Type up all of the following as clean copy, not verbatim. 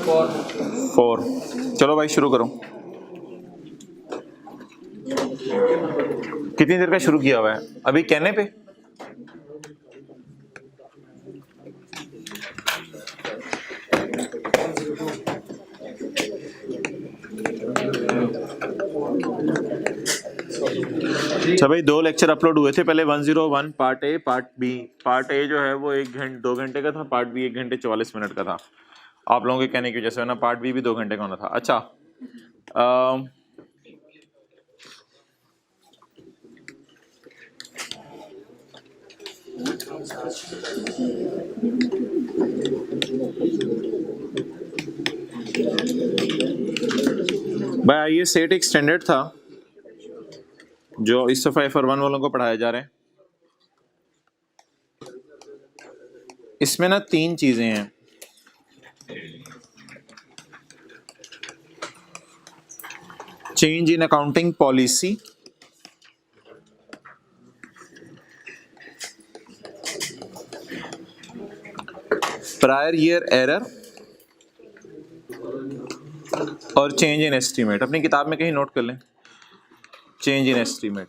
4। चलो भाई शुरू करो। कितनी देर का शुरू किया हुआ है अभी कहने पे? अच्छा भाई 2 लेक्चर अपलोड हुए थे पहले, 101 part A part B. Part A जो है वो 2 घंटे का था, पार्ट बी 1 घंटे 44 मिनट का था। आप लोगों के कहने की वजह से ना पार्ट बी भी 2 घंटे का होना था। अच्छा भाई ये सेट एक स्टैंडर्ड था जो इस दफा FR1 वालों को पढ़ाया जा रहा है। इसमें ना 3 चीजें हैं। Change in accounting policy, prior year error और चेंज इन एस्टीमेट। अपनी किताब में कहीं नोट कर लें, चेंज इन एस्टीमेट।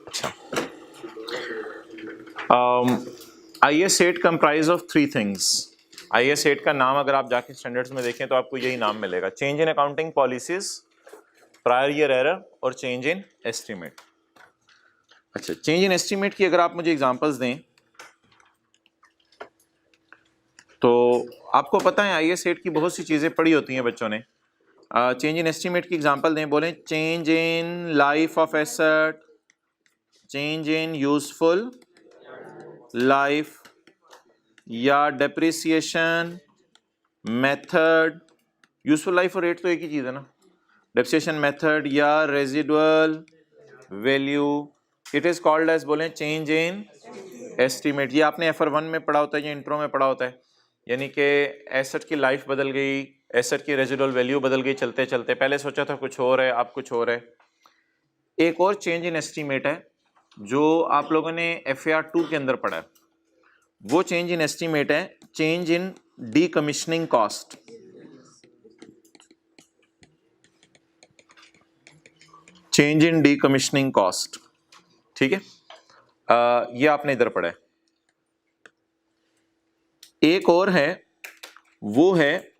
अच्छा, IAS set comprise of 3 things. IAS set का नाम अगर आप जाके स्टैंडर्ड्स में देखें तो आपको यही नाम मिलेगा, change in accounting policies, prior year error और चेंज इन एस्टीमेट। अच्छा, चेंज इन एस्टीमेट की अगर आप मुझे एग्जांपल्स दें तो आपको पता है IAS सेट की बहुत सी चीजें पढ़ी होती हैं बच्चों ने। चेंज इन एस्टीमेट की एग्जांपल दें, बोलें change in life of asset, change in useful life, या डेप्रिसिएशन मेथड। यूजफुल लाइफ और रेट तो एक ही चीज है ना। डेप्रिसिएशन मेथड या residual value, it is called as बोलें चेंज इन एस्टीमेट। ये आपने FR1 में पढ़ा होता है या इंट्रो में पढ़ा होता है, यानी कि एसेट की लाइफ बदल गई, एसेट की रेजिडुअल वैल्यू बदल गई चलते चलते, पहले सोचा था कुछ और है अब कुछ और है। एक और चेंज इन एस्टीमेट है जो आप लोगों ने FAR2 के अंदर पढ़ा है, वो चेंज इन एस्टीमेट है change in decommissioning cost. Change in decommissioning cost, ठीक है। ये आपने इधर पढ़ा है। एक और है, वो है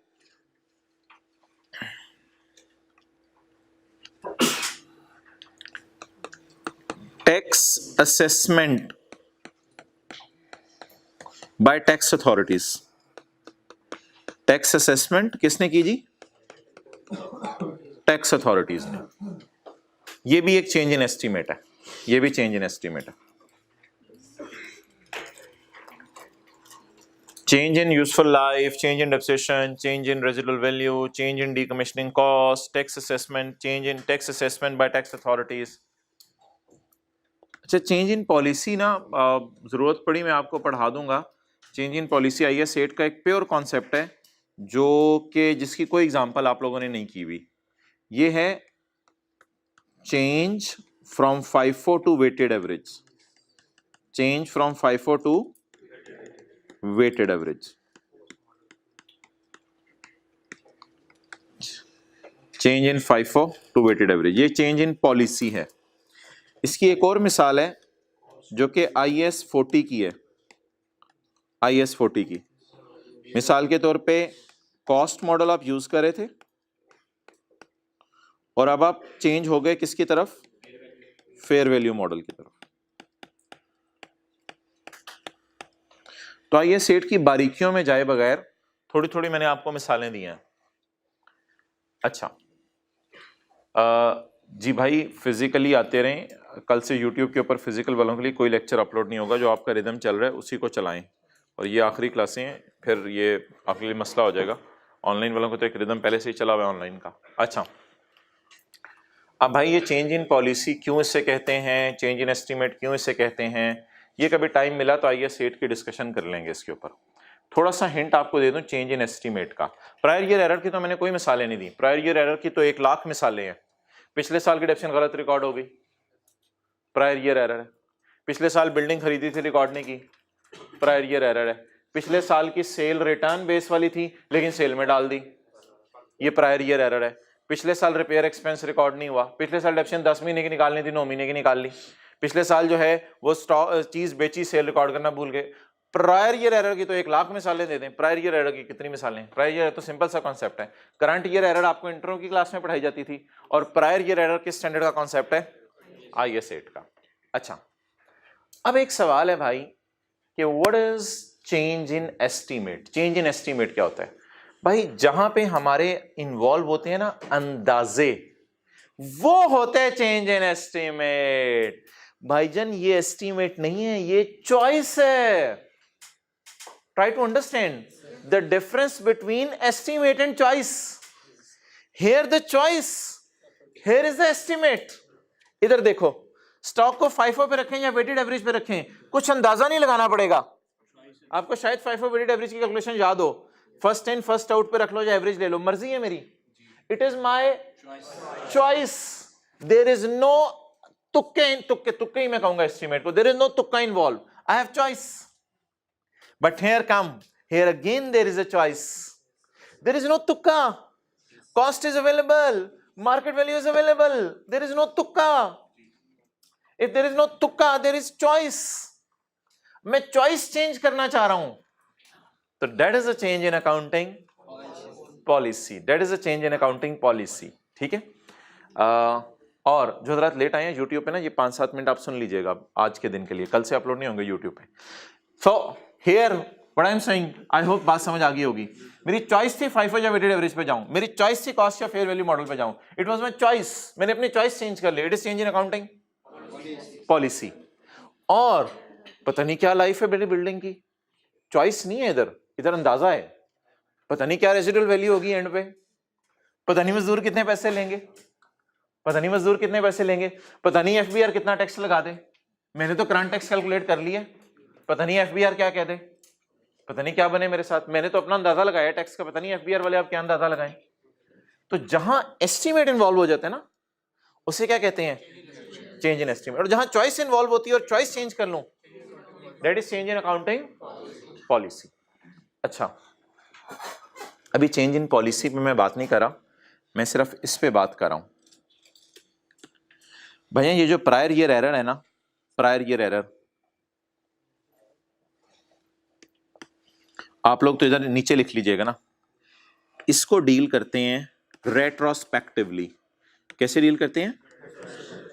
tax assessment bye tax authorities. Tax assessment किसने की जी? टैक्स अथॉरिटीज ने। ये भी एक चेंज इन एस्टीमेट है, ये भी चेंज इन एस्टीमेट है। Change in useful life, change in depreciation, change in residual value, change in decommissioning cost, tax assessment, change in tax assessment bye tax authorities. अच्छा, change in policy ना जरूरत पड़ी मैं आपको पढ़ा दूंगा। Change in policy IAS set का एक प्योर कॉन्सेप्ट है जो कि जिसकी कोई एग्जांपल आप लोगों ने नहीं की हुई। ये है change from FIFO to weighted average. Change from FIFO to weighted average. Change in FIFO to weighted average, ये चेंज इन पॉलिसी है। इसकी एक और मिसाल है जो कि IAS 40 की है। IAS 40 की मिसाल के तौर पे कॉस्ट मॉडल आप यूज कर रहे थे और अब आप चेंज हो गए किसकी तरफ? फेयर वैल्यू मॉडल की तरफ। तो IAS सेट की बारीकियों में जाए बगैर थोड़ी थोड़ी मैंने आपको मिसालें दी हैं। अच्छा जी भाई, फिजिकली आते रहें। कल से YouTube के ऊपर फिजिकल वालों के लिए कोई लेक्चर अपलोड नहीं होगा, जो आपका रिदम चल रहा है उसी को चलाएं। और ये आखिरी क्लासें हैं, फिर ये आपके लिए मसला हो जाएगा। ऑनलाइन वालों को तो एक रिदम पहले से ही चला हुआ है ऑनलाइन का। अच्छा, अब भाई ये चेंज इन पॉलिसी क्यों इससे कहते हैं, चेंज इन एस्टीमेट क्यों इससे कहते हैं, ये कभी टाइम मिला तो IAS सेट की डिस्कशन कर लेंगे इसके ऊपर। थोड़ा सा हिंट आपको दे दूं चेंज इन एस्टीमेट का। प्रायर ईयर एरर की तो मैंने कोई मिसालें नहीं दी, प्रायर ईयर एरर की तो 1 लाख मिसालें हैं। पिछले साल की डेप्सिशन गलत रिकॉर्ड हो गई, प्रायर ईयर एरर है। पिछले साल बिल्डिंग खरीदी थी, रिकॉर्ड नहीं की, प्रायर ईयर एरर है। पिछले साल की सेल रिटर्न बेस वाली थी लेकिन सेल में डाल दी, ये प्रायर ईयर एरर है। पिछले साल रिपेयर एक्सपेंस रिकॉर्ड नहीं हुआ, पिछले साल डेप्शन 10 महीने की निकालनी थी 9 महीने की निकाल ली, पिछले साल जो है वो स्टॉक चीज बेची सेल रिकॉर्ड करना भूल गए। प्रायर ईयर एरर की तो 1,00,000 मिसालें दे दें। प्रायर ईयर एरर की कितनी मिसालें? प्रायर ईयर तो सिंपल सा कॉन्सेप्ट है। करंट ईयर एरर आपको इंट्रो की क्लास में पढ़ाई जाती थी और प्रायर ईयर एरर किस स्टैंडर्ड का कॉन्सेप्ट है? IS 8 का। अच्छा, अब एक सवाल है भाई कि what is change in estimate? Change in estimate क्या होता है भाई? जहां पे हमारे इन्वॉल्व होते हैं ना अंदाजे, वो होते हैं चेंज इन एस्टीमेट। भाईजान ये एस्टीमेट नहीं है, ये चॉइस है। Try to understand the difference between estimate and choice. Here the choice, here is the estimate. इधर देखो, स्टॉक को FIFO पे रखें या वेटेड एवरेज पे रखें, कुछ अंदाजा नहीं लगाना पड़ेगा आपको। शायद FIFO वेटेड एवरेज की कैलकुलेशन याद हो, फर्स्ट इन फर्स्ट आउट पे रख लो या एवरेज ले लो, मर्जी है मेरी। It is my choice. There is no तुक्के ही मैं कहूंगा एस्टीमेट को, देयर इज नो तुक्का involve. I have choice. But here again there is a choice. There is no तुक्का। Cost is available, market value is available, there is no तुक्का। If there is no तुक्का, there is choice. मैं choice change करना चाह रहा हूं, तो that is a change in accounting policy. That is a change in accounting policy. ठीक है। और जो हजरात लेट आए हैं यूट्यूब पे ना, ये 5-7 मिनट आप सुन लीजिएगा आज के दिन के लिए, कल से अपलोड नहीं होंगे यूट्यूब पे। So here what I am saying, I hope बात समझ आ गई होगी। मेरी चॉइस थी FIFO या वेटेड एवरेज पे जाऊं, मेरी चॉइस थी कॉस्ट या फेयर वैल्यू मॉडल पे जाऊं। इट वाज माय चॉइस, मैंने अपनी चॉइस चेंज कर ली। It is change in accounting policy. और पता नहीं क्या लाइफ है मेरी बिल्डिंग की, चॉइस नहीं है इधर, इधर अंदाजा है। पता नहीं क्या रेजिडुअल वैल्यू होगी एंड पे, पता नहीं मजदूर कितने पैसे लेंगे, पता नहीं मजदूर कितने पैसे लेंगे, पता नहीं FBR कितना टैक्स लगा दे। मैंने तो करंट टैक्स कैलकुलेट कर लिया, पता नहीं FBR क्या कह दे, पता नहीं क्या बने मेरे साथ। मैंने तो अपना अंदाजा लगाया टैक्स का, पता नहीं FBR वाले आप क्या अंदाजा लगाएं। तो जहां एस्टीमेट इन्वॉल्व हो जाते हैं ना, उसे क्या कहते हैं? Change in estimate. और जहां चॉइस इन्वॉल्व होती है और चॉइस चेंज कर लूं, that is change in accounting policy. अच्छा, अभी चेंज इन पॉलिसी पे मैं बात नहीं कर रहा, मैं सिर्फ इस पे बात कर रहा हूं। भैया ये जो प्रायर ईयर एरर है ना, प्रायर ईयर एरर, आप लोग तो इधर नीचे लिख लीजिएगा ना, इसको डील करते हैं रेट्रोस्पेक्टिवली। कैसे डील करते हैं?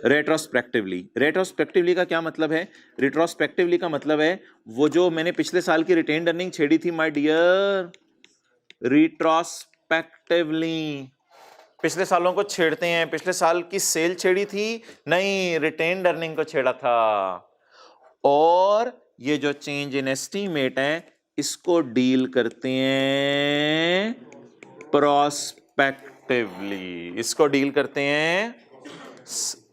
रेट्रोस्पेक्टिवली। रेट्रोस्पेक्टिवली का क्या मतलब है? रेट्रोस्पेक्टिवली का मतलब है वो जो मैंने पिछले साल की रिटेन्ड अर्निंग छेड़ी थी माय डियर, रेट्रोस्पेक्टिवली पिछले सालों को छेड़ते हैं। पिछले साल की सेल छेड़ी थी नहीं, रिटेन्ड अर्निंग को छेड़ा था। और ये जो चेंज इन एस्टीमेट है, इसको डील करते हैं प्रोस्पेक्टिवली। इसको डील करते हैं,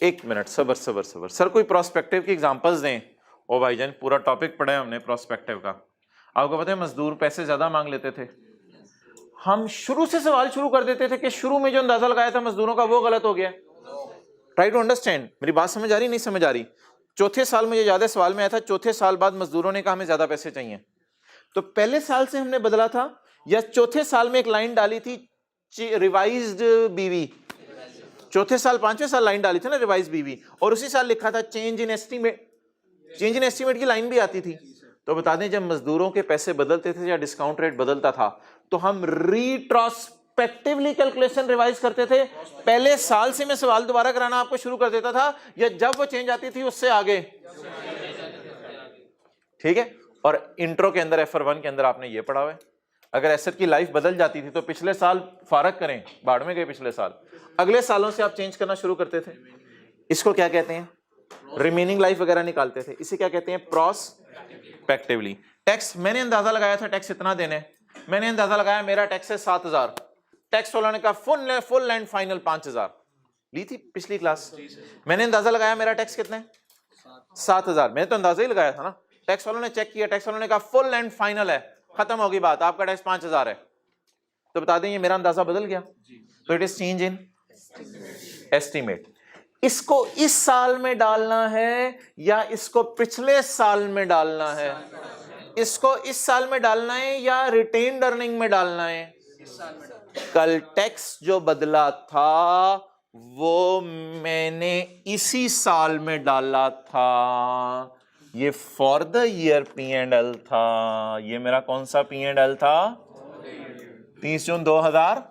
एक मिनट सबर सबर सबर सर, कोई प्रोस्पेक्टिव की एग्जांपल्स दें। ओ भाईजान पूरा टॉपिक पढ़ा है हमने प्रोस्पेक्टिव का। आपको पता है मजदूर पैसे ज्यादा मांग लेते थे, हम शुरू से सवाल शुरू कर देते थे कि शुरू में जो अंदाजा लगाया था मजदूरों का वो गलत हो गया। ट्राई टू अंडरस्टैंड, मेरी बात समझ आ रही नहीं समझ आ रही? चौथे साल मुझे याद है सवाल में आया था, चौथे साल बाद मजदूरों ने कहा हमें ज्यादा पैसे चाहिए, तो पहले साल से हमने बदला था या चौथे साल में एक लाइन डाली थी रिवाइज्ड बीवी, चौथे साल 5वें साल लाइन डाली थी ना रिवाइज बीवी, और उसी साल लिखा था change in estimate. Change in estimate की लाइन भी आती थी। तो बता दें जब मजदूरों के पैसे बदलते थे या डिस्काउंट रेट बदलता था, तो हम रिट्रोस्पेक्टिवली कैलकुलेशन रिवाइज करते थे। पहले साल से मैं सवाल दोबारा कराना आपको शुरू कर देता था, या जब वो चेंज आती थी उससे आगे। ठीक है। और इंट्रो के अंदर FR1 के अंदर आपने ये पढ़ा हुआ है, अगर एसेट की लाइफ बदल जाती थी तो पिछले साल फारक करें, बाढ़ में गए पिछले साल, अगले सालों से आप चेंज करना शुरू करते थे। इसको क्या कहते हैं? रिमेनिंग लाइफ वगैरह निकालते थे, इसे क्या कहते हैं? प्रोस्पेक्टिवली। टैक्स मैंने अंदाजा लगाया था टैक्स इतना देने, मैंने अंदाजा लगाया मेरा टैक्स है 7,000, टैक्स वालों ने कहा फुल एंड फाइनल 5,000 ली थी पिछली क्लास। मैंने अंदाजा लगाया मेरा टैक्स कितने? 7,000, मैंने तो अंदाजा ही लगाया था ना। टैक्स वालों ने चेक किया, टैक्स वालों ने कहा फुल एंड फाइनल है, खत्म होगी बात, आपका टैक्स 5,000 है। तो बता दें ये मेरा अंदाजा बदल गया, तो it is change in estimate. इसको इस साल में डालना है या इसको पिछले साल में डालना है? इसको इस साल में डालना है या रिटेन्ड अर्निंग में डालना है? इस साल में कल टैक्स जो बदला था वो मैंने इसी साल में डाला था। ये फॉर द ईयर P&L था। ये मेरा कौन सा P&L था? 30 जून 2000।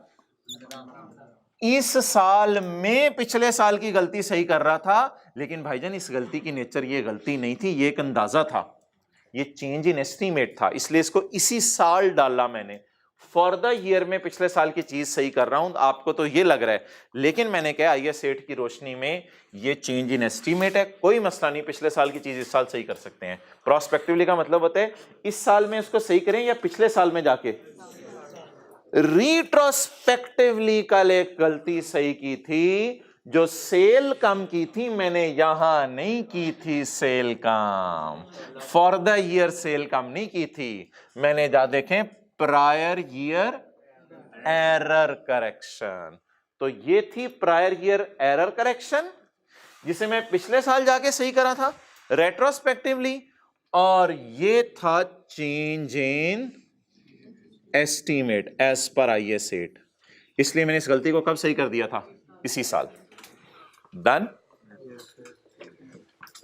इस साल में पिछले साल की गलती सही कर रहा था, लेकिन भाईजान इस गलती की नेचर ये गलती नहीं थी, ये एक अंदाजा था, ये चेंज इन एस्टीमेट था, इसलिए इसको इसी साल डाला मैंने। फॉर द ईयर में पिछले साल की चीज सही कर रहा हूं, आपको तो ये लग रहा है, लेकिन मैंने कहा IAS 8 की रोशनी में ये चेंज इन एस्टीमेट है, कोई मसला नहीं, पिछले साल की चीज इस साल सही कर सकते हैं। प्रोस्पेक्टिवली का मतलब होता है इस साल में इसको सही करें या पिछले साल में जाके। रिट्रोस्पेक्टिवली कल एक गलती सही की थी, जो सेल कम की थी मैंने यहां नहीं की थी, सेल कम फॉर द ईयर सेल कम नहीं की थी मैंने, जा देखें प्रायर ईयर एरर करेक्शन, तो ये थी प्रायर ईयर एरर करेक्शन जिसे मैं पिछले साल जाके सही करा था रेट्रोस्पेक्टिवली, और ये था change in estimate as per IAS 8, इसलिए मैंने इस गलती को कब सही कर दिया था? इसी साल। डन।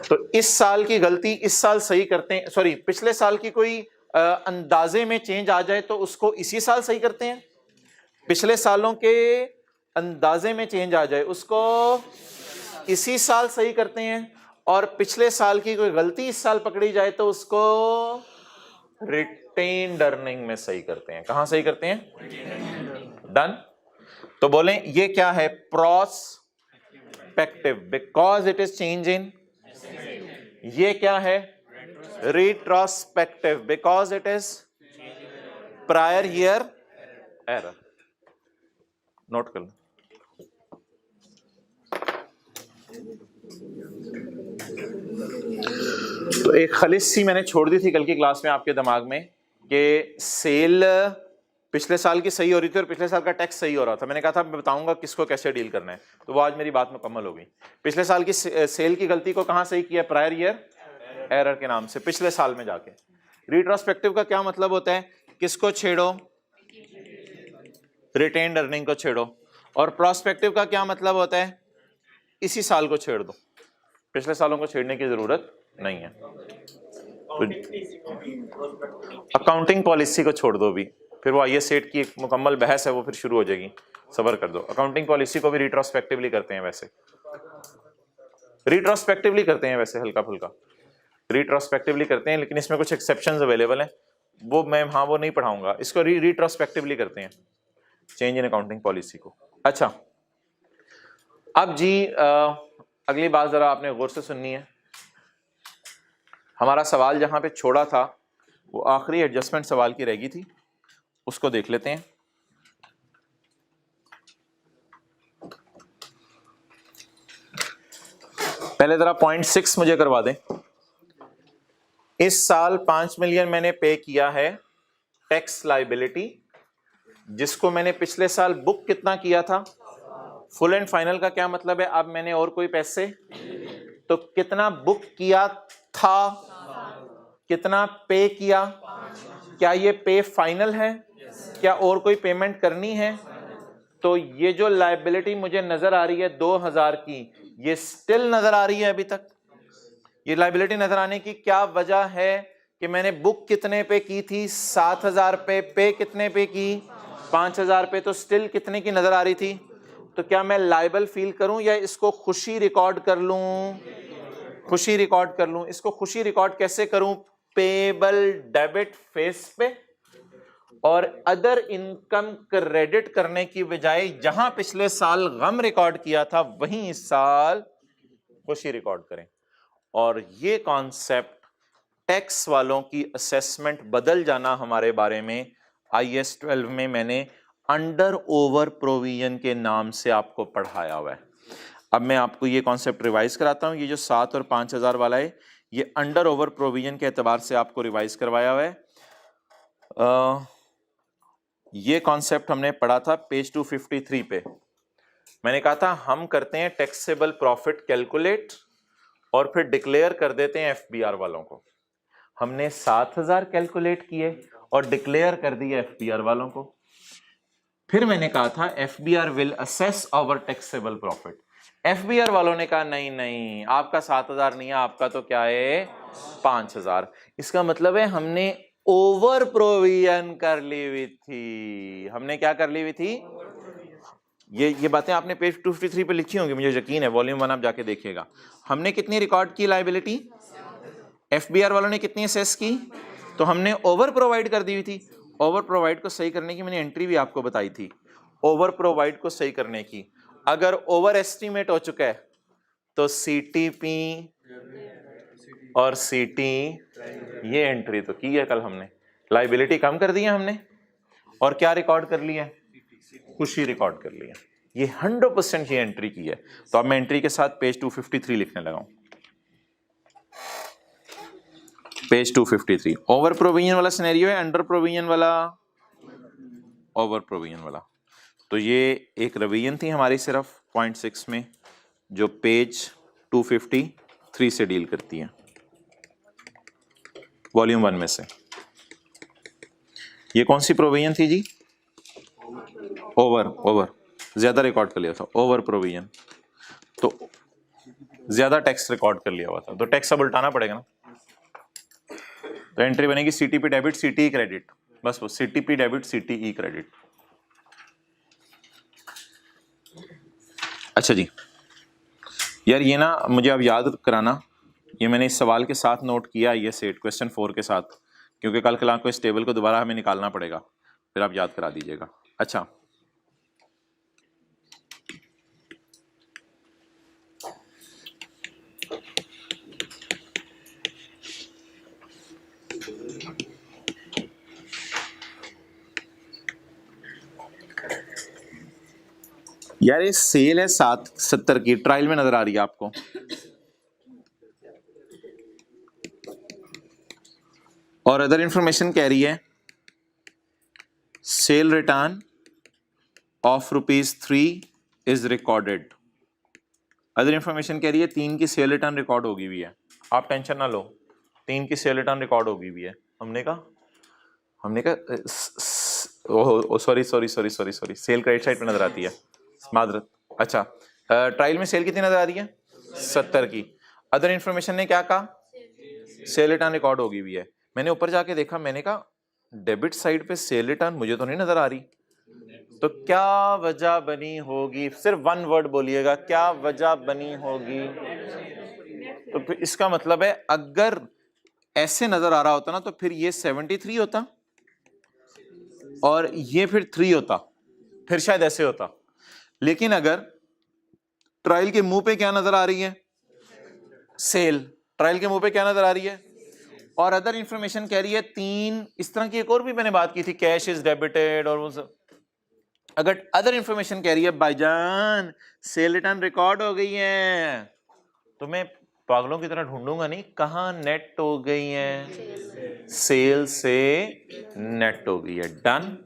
तो इस साल की गलती इस साल सही करते हैं, सॉरी पिछले साल की कोई अंदाजे में चेंज आ जाए तो उसको इसी साल सही करते हैं, पिछले सालों के अंदाजे में चेंज आ जाए उसको इसी साल सही करते हैं, और पिछले साल की कोई गलती इस साल पकड़ी जाए तो उसको रिटेन्ड अर्निंग में सही करते हैं। कहां सही करते हैं? डन। तो बोलें ये क्या है? Prospective because it is change इन। ये क्या है? Retrospective because it is prior year error. Note कर लो। तो एक खलिश सी मैंने छोड़ दी थी कल की क्लास में आपके दिमाग में कि सेल पिछले साल की सही हो रही थी और पिछले साल का टैक्स सही हो रहा था। मैंने कहा था मैं बताऊंगा किसको कैसे डील करना है, तो वो आज मेरी बात मुकम्मल हो गई। पिछले साल की सेल की गलती को कहां सही किया? प्रायर ईयर एरर के नाम से, पिछले साल में जाके। रिट्रोस्पेक्टिव का क्या मतलब होता है? किसको छेड़ो? रिटेन्ड अर्निंग को छेड़ो। और प्रोस्पेक्टिव का क्या मतलब होता है? इसी साल को छेड़ दो, पिछले सालों को छेड़ने की जरूरत नहीं है। तो अकाउंटिंग पॉलिसी को छोड़ दो भी, फिर वो IAS 8 की एक मुकम्मल बहस है, वो फिर शुरू हो जाएगी, सब्र कर दो। अकाउंटिंग पॉलिसी को भी रिट्रोस्पेक्टिवली करते हैं, वैसे रिट्रोस्पेक्टिवली करते हैं, वैसे हल्का फुल्का रिट्रोस्पेक्टिवली करते हैं, लेकिन इसमें कुछ एक्सेप्शंस अवेलेबल हैं, वो मैं वो नहीं पढ़ाऊंगा। इसको रिट्रोस्पेक्टिवली करते हैं, चेंज इन अकाउंटिंग पॉलिसी को। अच्छा, अब जी अगली बात जरा आपने गौर से सुननी है। हमारा सवाल जहां पे छोड़ा था वो आखिरी एडजस्टमेंट सवाल की रह गई थी, उसको देख लेते हैं। पहले जरा पॉइंट 6 मुझे करवा दें। इस साल 5 मिलियन मैंने पे किया है टैक्स लाइबिलिटी, जिसको मैंने पिछले साल बुक कितना किया था? फुल एंड फाइनल का क्या मतलब है? अब मैंने और कोई पैसे, तो कितना बुक किया था, कितना पे किया? क्या ये पे फाइनल है? क्या और कोई पेमेंट करनी है? तो ये जो लायबिलिटी मुझे नजर आ रही है 2000 की, ये स्टिल नजर आ रही है अभी तक। ये लायबिलिटी नजर आने की क्या वजह है कि मैंने बुक कितने पे की थी? 7000 पे कितने पे की? 5000 पे, तो स्टिल कितने की नजर आ रही थी? तो क्या मैं लायबल फील करूं या इसको खुशी रिकॉर्ड कर लूं? खुशी रिकॉर्ड कर लूं। इसको खुशी रिकॉर्ड कैसे करूं? पेबल डेबिट फेस पे, और अदर इनकम क्रेडिट करने की बजाय जहां पिछले साल गम रिकॉर्ड किया था वहीं इस साल खुशी रिकॉर्ड करें। और ये कॉन्सेप्ट टैक्स वालों की असेसमेंट बदल जाना हमारे बारे में IAS 12 में मैंने अंडर ओवर प्रोविजन के नाम से आपको पढ़ाया हुआ है। अब मैं आपको ये कॉन्सेप्ट रिवाइज कराता हूं। ये जो 7 और 5000 वाला है, ये अंडर ओवर प्रोविजन के एतबार से आपको रिवाइज करवाया हुआ है। ये कॉन्सेप्ट हमने पढ़ा था पेज 253 पे। मैंने कहा था हम करते हैं टैक्सेबल प्रॉफिट कैलकुलेट और फिर डिक्लेयर कर देते हैं FBR वालों को। हमने 7,000 कैलकुलेट किए और डिक्लेयर कर दिया एफबीआर वालों को। फिर मैंने कहा था FBR will assess our taxable profit. FBR वालों ने कहा नहीं नहीं, आपका 7,000 नहीं है, आपका तो क्या है 5,000। इसका मतलब है हमने ओवर प्रोविजन कर ली हुई थी। हमने क्या कर ली हुई थी? ये बातें आपने पेज 253 पे लिखी होंगी, मुझे यकीन है, वॉल्यूम 1 आप जाके देखिएगा। हमने कितनी रिकॉर्ड की लायबिलिटी? एफबीआर वालों ने कितनी असेस की? तो हमने ओवर प्रोवाइड कर दी हुई थी। ओवर प्रोवाइड को सही करने की मैंने एंट्री भी आपको बताई थी। ओवर प्रोवाइड को सही करने की, अगर ओवर एस्टिमेट हो चुका है तो सीटीपी और सीटी, ये एंट्री तो की है कल हमने। लायबिलिटी कम कर दी है हमने और क्या रिकॉर्ड कर लिया? खुशी रिकॉर्ड कर लिया। ये 100% ये एंट्री की है। तो अब मैं एंट्री के साथ पेज 253 लिखने लगा हूं। पेज 253 ओवर प्रोविजन वाला सिनेरियो है, अंडर प्रोविजन वाला, ओवर प्रोविजन वाला। तो ये एक रिवीजन थी हमारी सिर्फ पॉइंट 6 में, जो पेज 253 से डील करती है, वॉल्यूम 1 में से। ये कौन सी प्रोविजन थी जी? ओवर ज्यादा रिकॉर्ड कर लिया था, ओवर प्रोविजन। तो ज्यादा टैक्स रिकॉर्ड कर लिया हुआ था, तो टैक्स अब उल्टाना पड़ेगा ना। तो एंट्री बनेगी सीटीपी डेबिट सीटीई क्रेडिट, बस वो सीटीपी डेबिट सीटीई क्रेडिट। अच्छा जी, यार ये ना मुझे अब याद कराना, ये मैंने इस सवाल के साथ नोट किया, ये सेट क्वेश्चन 4 के साथ, क्योंकि कल क्लास को इस टेबल को दोबारा हमें निकालना पड़ेगा, फिर आप याद करा दीजिएगा। अच्छा, यार ये सेल है 770 की, ट्रायल में नजर आ रही है आपको? और अदर इंफॉर्मेशन कह रही है cell return of ₹3 is recorded. Other information कह रही है 3 की सेल रिटर्न रिकॉर्ड होगी भी है। आप टेंशन ना लो, 3 की सेल रिटर्न रिकॉर्ड होगी भी है। हमने कहा सॉरी सेल क्रेडिट साइड पे नजर आती है, मादरत। अच्छा, ट्रायल में सेल कितनी नजर आ रही है? 70 की। अदर इंफॉर्मेशन ने क्या कहा? सेल रिटर्न रिकॉर्ड होगी भी है। मैंने ऊपर जाके देखा, मैंने कहा डेबिट साइड पे सेल रिटर्न मुझे तो नहीं नजर आ रही, तो क्या वजह बनी होगी? सिर्फ 1 वर्ड बोलिएगा, क्या वजह बनी होगी? तो फिर इसका मतलब है अगर ऐसे नजर आ रहा होता ना, तो फिर ये 73 होता और ये फिर 3 होता, फिर शायद ऐसे होता। लेकिन अगर ट्रायल के मुंह पे क्या नजर आ रही है? सेल। ट्रायल के मुंह पे क्या नजर आ रही है? और अदर इंफॉर्मेशन कह रही है 3। इस तरह की एक और भी मैंने बात की थी, कैश इज डेबिटेड और वो सब। अगर अदर इंफॉर्मेशन कह रही है भाईजान सेल रिटर्न रिकॉर्ड हो गई है, तो मैं पागलों की तरह ढूंढूंगा नहीं, कहां नेट हो गई है? सेल से नेट हो गई है। डन।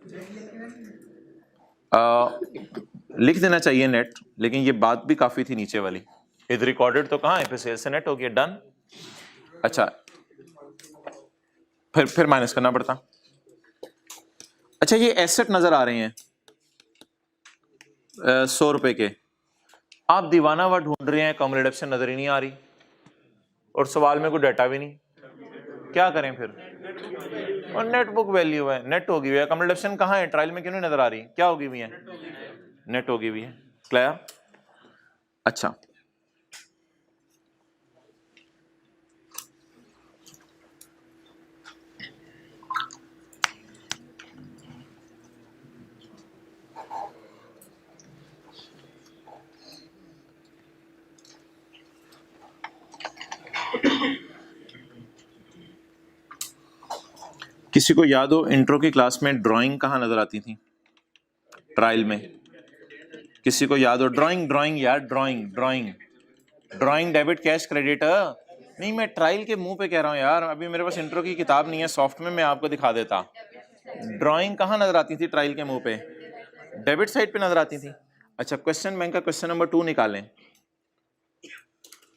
लिख देना चाहिए नेट, लेकिन ये बात भी काफी थी नीचे वाली, इधर रिकॉर्डेड तो कहां है, फिर सेल से नेट हो गया। डन। अच्छा, फिर माइनस करना पड़ता। अच्छा, ये एसेट नजर आ रहे हैं 100 रुपए के, आप दीवाना हुआ ढूंढ रहे हैं, कम रिडक्शन नजर ही नहीं आ रही और सवाल में कोई डाटा भी नहीं, क्या करें फिर? और नेट बुक वैल्यू है, नेट होगी हुई है, कम रिडक्शन कहाँ है? ट्रायल में क्यों नहीं नजर आ रही? क्या होगी हुई है? नेट होगी हुई है। क्लियर? अच्छा, किसी को याद हो इंट्रो की क्लास में ड्राइंग कहाँ नजर आती थी ट्रायल में? किसी को याद हो? ड्राइंग यार, ड्राइंग डेबिट कैश क्रेडिट। नहीं, मैं ट्रायल के मुंह पे कह रहा हूँ यार, अभी मेरे पास इंट्रो की किताब नहीं है, सॉफ्ट में मैं आपको दिखा देता। ड्राइंग कहाँ नजर आती थी ट्रायल के मुंह पे? डेबिट साइड पे नजर आती थी। अच्छा, क्वेश्चन बैंक का क्वेश्चन नंबर 2 निकालें,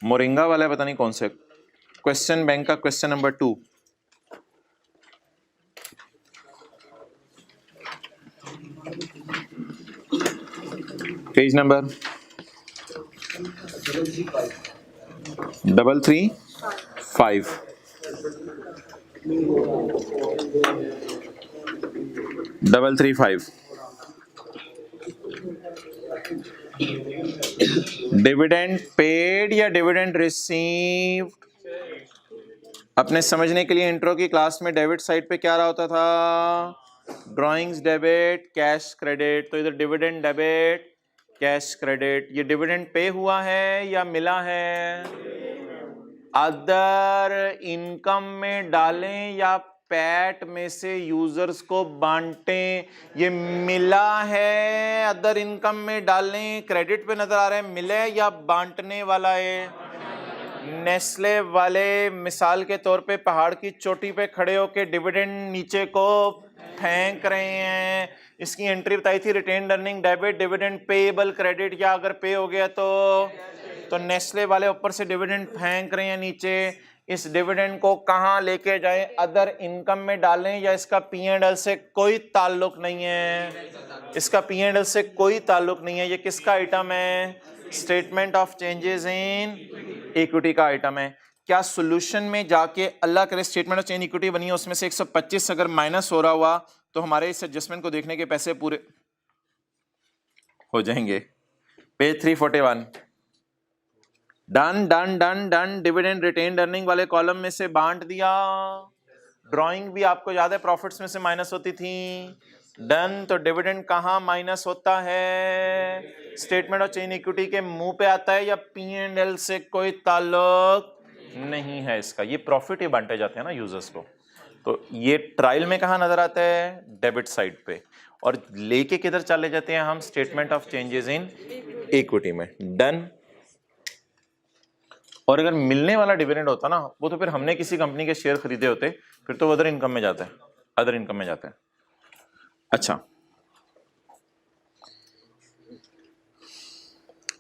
मोरिंगा वाला है, पता नहीं कौन से। क्वेश्चन बैंक का question number 2, page number 335 335 dividend paid या डिविडेंड रिसीव्ड? अपने समझने के लिए इंट्रो की क्लास में डेबिट साइड पे क्या रहा होता था? Drawings debit, cash credit. तो इधर डिविडेंड डेबिट, कैश क्रेडिट। ये डिविडेंड पे हुआ है या मिला है? अदर इनकम में डालें या पैट में से यूजर्स को बांटें? ये मिला है, अदर इनकम में डालें। क्रेडिट पे नजर आ रहा है, मिले या बांटने वाला है? नेस्ले वाले मिसाल के तौर पे पहाड़ की चोटी पे खड़े होके डिविडेंड नीचे को फेंक रहे हैं। इसकी एंट्री बताई थी, retained earning debit, dividend payable credit, या अगर पे हो गया तो नेस्ले वाले ऊपर से डिविडेंड फेंक रहे हैं नीचे। इस डिविडेंड को कहां लेके जाएं? अदर इनकम में डालें या इसका P&L से कोई ताल्लुक नहीं है? इसका P&L से कोई ताल्लुक नहीं है। ये किसका आइटम है? Statement of changes in equity का आइटम है। क्या सॉल्यूशन में जाके अल्लाह करे स्टेटमेंट ऑफ चेंज इक्विटी बनी है, उसमें से 125 अगर माइनस हो रहा हुआ तो हमारे इस एडजस्टमेंट को देखने के पैसे पूरे हो जाएंगे? Page 341 done done done done. Dividend retained earning वाले कॉलम में से बांट दिया। ड्राइंग भी आपको याद है प्रॉफिट्स में से माइनस होती थी। डन। तो डिविडेंड कहां माइनस होता है? स्टेटमेंट ऑफ चेंज इक्विटी के मुंह पे आता है या P&L से कोई ताल्लुक नहीं है इसका? ये प्रॉफिट ही बांटे जाते हैं ना यूजर्स को। तो ये ट्रायल में कहां नजर आता है? डेबिट साइड पे। और लेके किधर चले जाते हैं हम? Statement of changes in equity में। डन। और अगर मिलने वाला डिविडेंड होता ना, वो तो फिर हमने किसी कंपनी के शेयर खरीदे होते, फिर तो अदर इनकम में जाता है, अदर इनकम में जाता है। अच्छा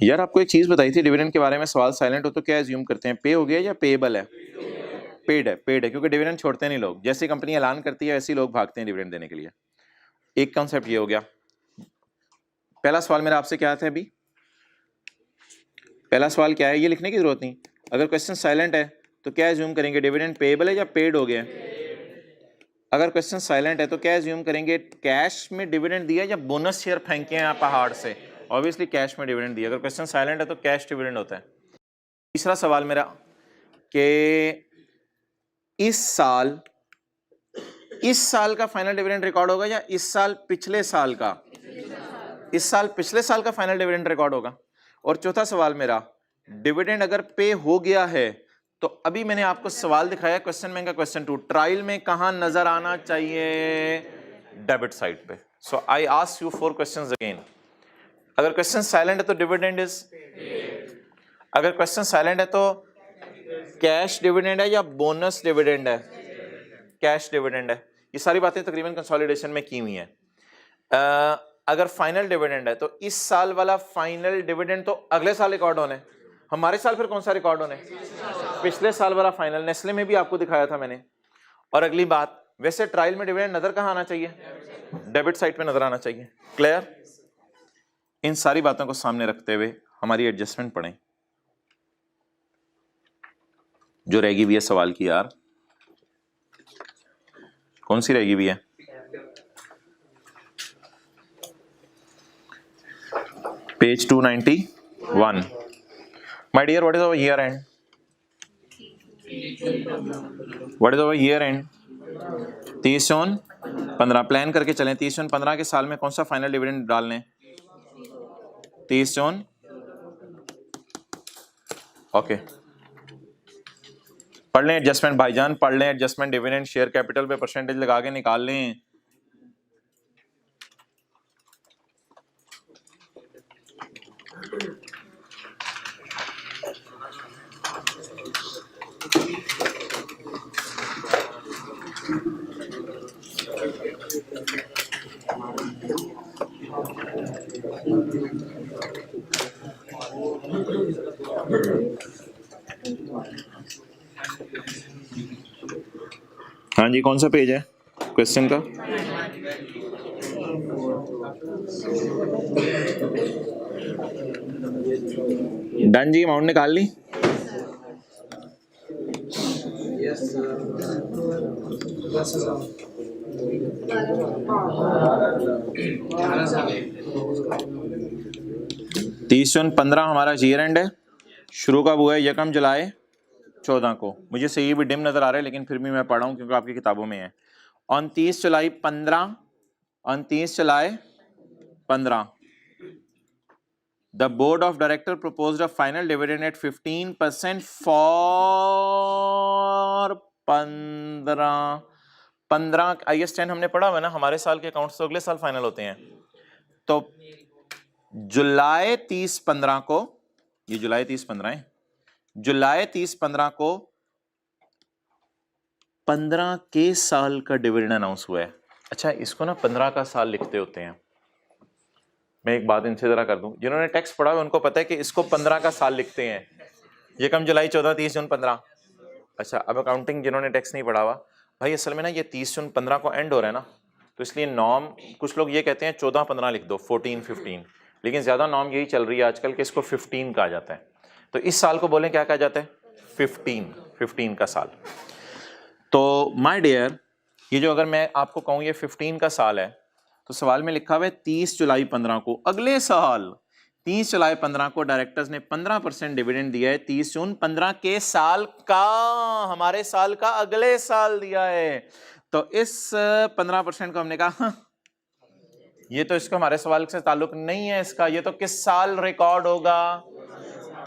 यार, आपको एक चीज बताई थी डिविडेंड के बारे में, सवाल साइलेंट हो तो क्या एज्यूम करते हैं? पे हो गया या पेएबल है? पेड है, पेड है, क्योंकि डिविडेंड छोड़ते नहीं लोग। जैसे कंपनी ऐलान करती है वैसे ही लोग भागते हैं डिविडेंड देने के लिए। एक कॉन्सेप्ट ये हो गया। पहला सवाल मेरा आपसे क्या था अभी? पहला सवाल क्या है? ये लिखने की जरूरत नहीं। अगर क्वेश्चन साइलेंट है तो क्या एज्यूम करेंगे? डिविडेंड पेएबल है या पेड हो गया? अगर क्वेश्चन साइलेंट है तो क्या एज्यूम करेंगे? कैश में डिविडेंड दिया या बोनस शेयर फेंके हैं पहाड़ से? ऑब्वियसली कैश में डिविडेंड दिया। अगर क्वेश्चन साइलेंट है तो कैश डिविडेंड होता है। तीसरा सवाल मेरा कि इस साल का फाइनल डिविडेंड रिकॉर्ड होगा या इस साल पिछले साल का? इस साल पिछले साल का फाइनल डिविडेंड रिकॉर्ड होगा। और चौथा सवाल मेरा, डिविडेंड अगर पे हो गया है तो अभी मैंने आपको सवाल दिखाया क्वेश्चन में का क्वेश्चन 2, ट्रायल में कहां नजर आना चाहिए? डेबिट साइड पे। So I ask you 4 questions again. अगर क्वेश्चन साइलेंट है तो डिविडेंड इज, अगर क्वेश्चन साइलेंट है तो कैश डिविडेंड है या बोनस डिविडेंड है? कैश डिविडेंड है। ये सारी बातें तकरीबन कंसोलिडेशन में की हुई हैं। अगर फाइनल डिविडेंड है तो इस साल वाला फाइनल डिविडेंड तो अगले साल रिकॉर्ड होने, हमारे साल फिर कौन सा रिकॉर्ड होने? पिछले साल वाला फाइनल। नेस्ले में भी आपको दिखाया था मैंने। और अगली बात, वैसे ट्रायल में डिविडेंड नजर कहां आना चाहिए? डेबिट साइड पे नजर आना चाहिए। क्लियर? इन सारी बातों को सामने रखते हुए हमारी एडजस्टमेंट पढ़ें जो रहेगी भी है सवाल की। यार कौन सी रहेगी भी है? Page 291। My dear, what is our year end? What is our year end? 30/15 plan करके चलें। 30/15 के साल में कौन सा फाइनल डिविडेंड डालने? 30/। ओके, पढ़ लें एडजस्टमेंट भाईजान, पढ़ लें एडजस्टमेंट। डिविडेंड शेयर कैपिटल पे परसेंटेज लगा के निकाल लें। हाँ जी, कौन सा पेज है क्वेश्चन का? डन जी, अमाउंट निकाल ली। तीस जून 15 हमारा ईयर एंड है। शुरू कब हुआ है? यकम जुलाई 14 को। मुझे सही भी डिम नजर आ रहा है, लेकिन फिर भी मैं पढ़ रहा हूँ क्योंकि आपकी किताबों में है। 29 जुलाई 15, 29 जुलाई 15, the board of director proposed a final dividend at 15% for 15 IS 10 हमने पढ़ा हुआ है ना, हमारे साल के अकाउंट्स तो अगले साल फाइनल होते हैं। तो जुलाई 30-15 को, ये जुलाई 30-15 है, जुलाई 30-15 को 15 के साल का डिविडेंड अनाउंस हुआ है। अच्छा, इसको ना 15 का साल लिखते होते हैं। मैं एक बात इनसे जरा कर दूं, जिन्होंने टेक्स्ट पढ़ा है उनको पता है कि इसको 15 का साल लिखते हैं। ये कम जुलाई 14, 30 जून 15। अच्छा, अब अकाउंटिंग जिन्होंने टेक्स्ट नहीं पढ़ा हुआ, भाई असल में ना ये 30 जून 15 को एंड हो रहा है ना, तो इसलिए नॉर्म, कुछ लोग ये कहते हैं 14-15 लिख दो, 14-15, लेकिन ज्यादा नॉर्म यही चल रही है आजकल कि इसको 15 कहा जाता है। तो इस साल को बोलें क्या कहा जाता है? 15 का साल। तो माय डियर, ये जो अगर मैं आपको कहूँ ये 15 का साल है, तो सवाल में लिखा हुआ है 30 जुलाई 15 को, अगले साल 30 जुलाई 15 को डायरेक्टर्स ने 15% डिविडेंड दिया है। 30 जून 15 के साल का, हमारे साल का अगले साल दिया है। तो इस 15% को हमने कहा ये तो इसको हमारे सवाल से ताल्लुक नहीं है इसका, ये तो किस साल रिकॉर्ड होगा?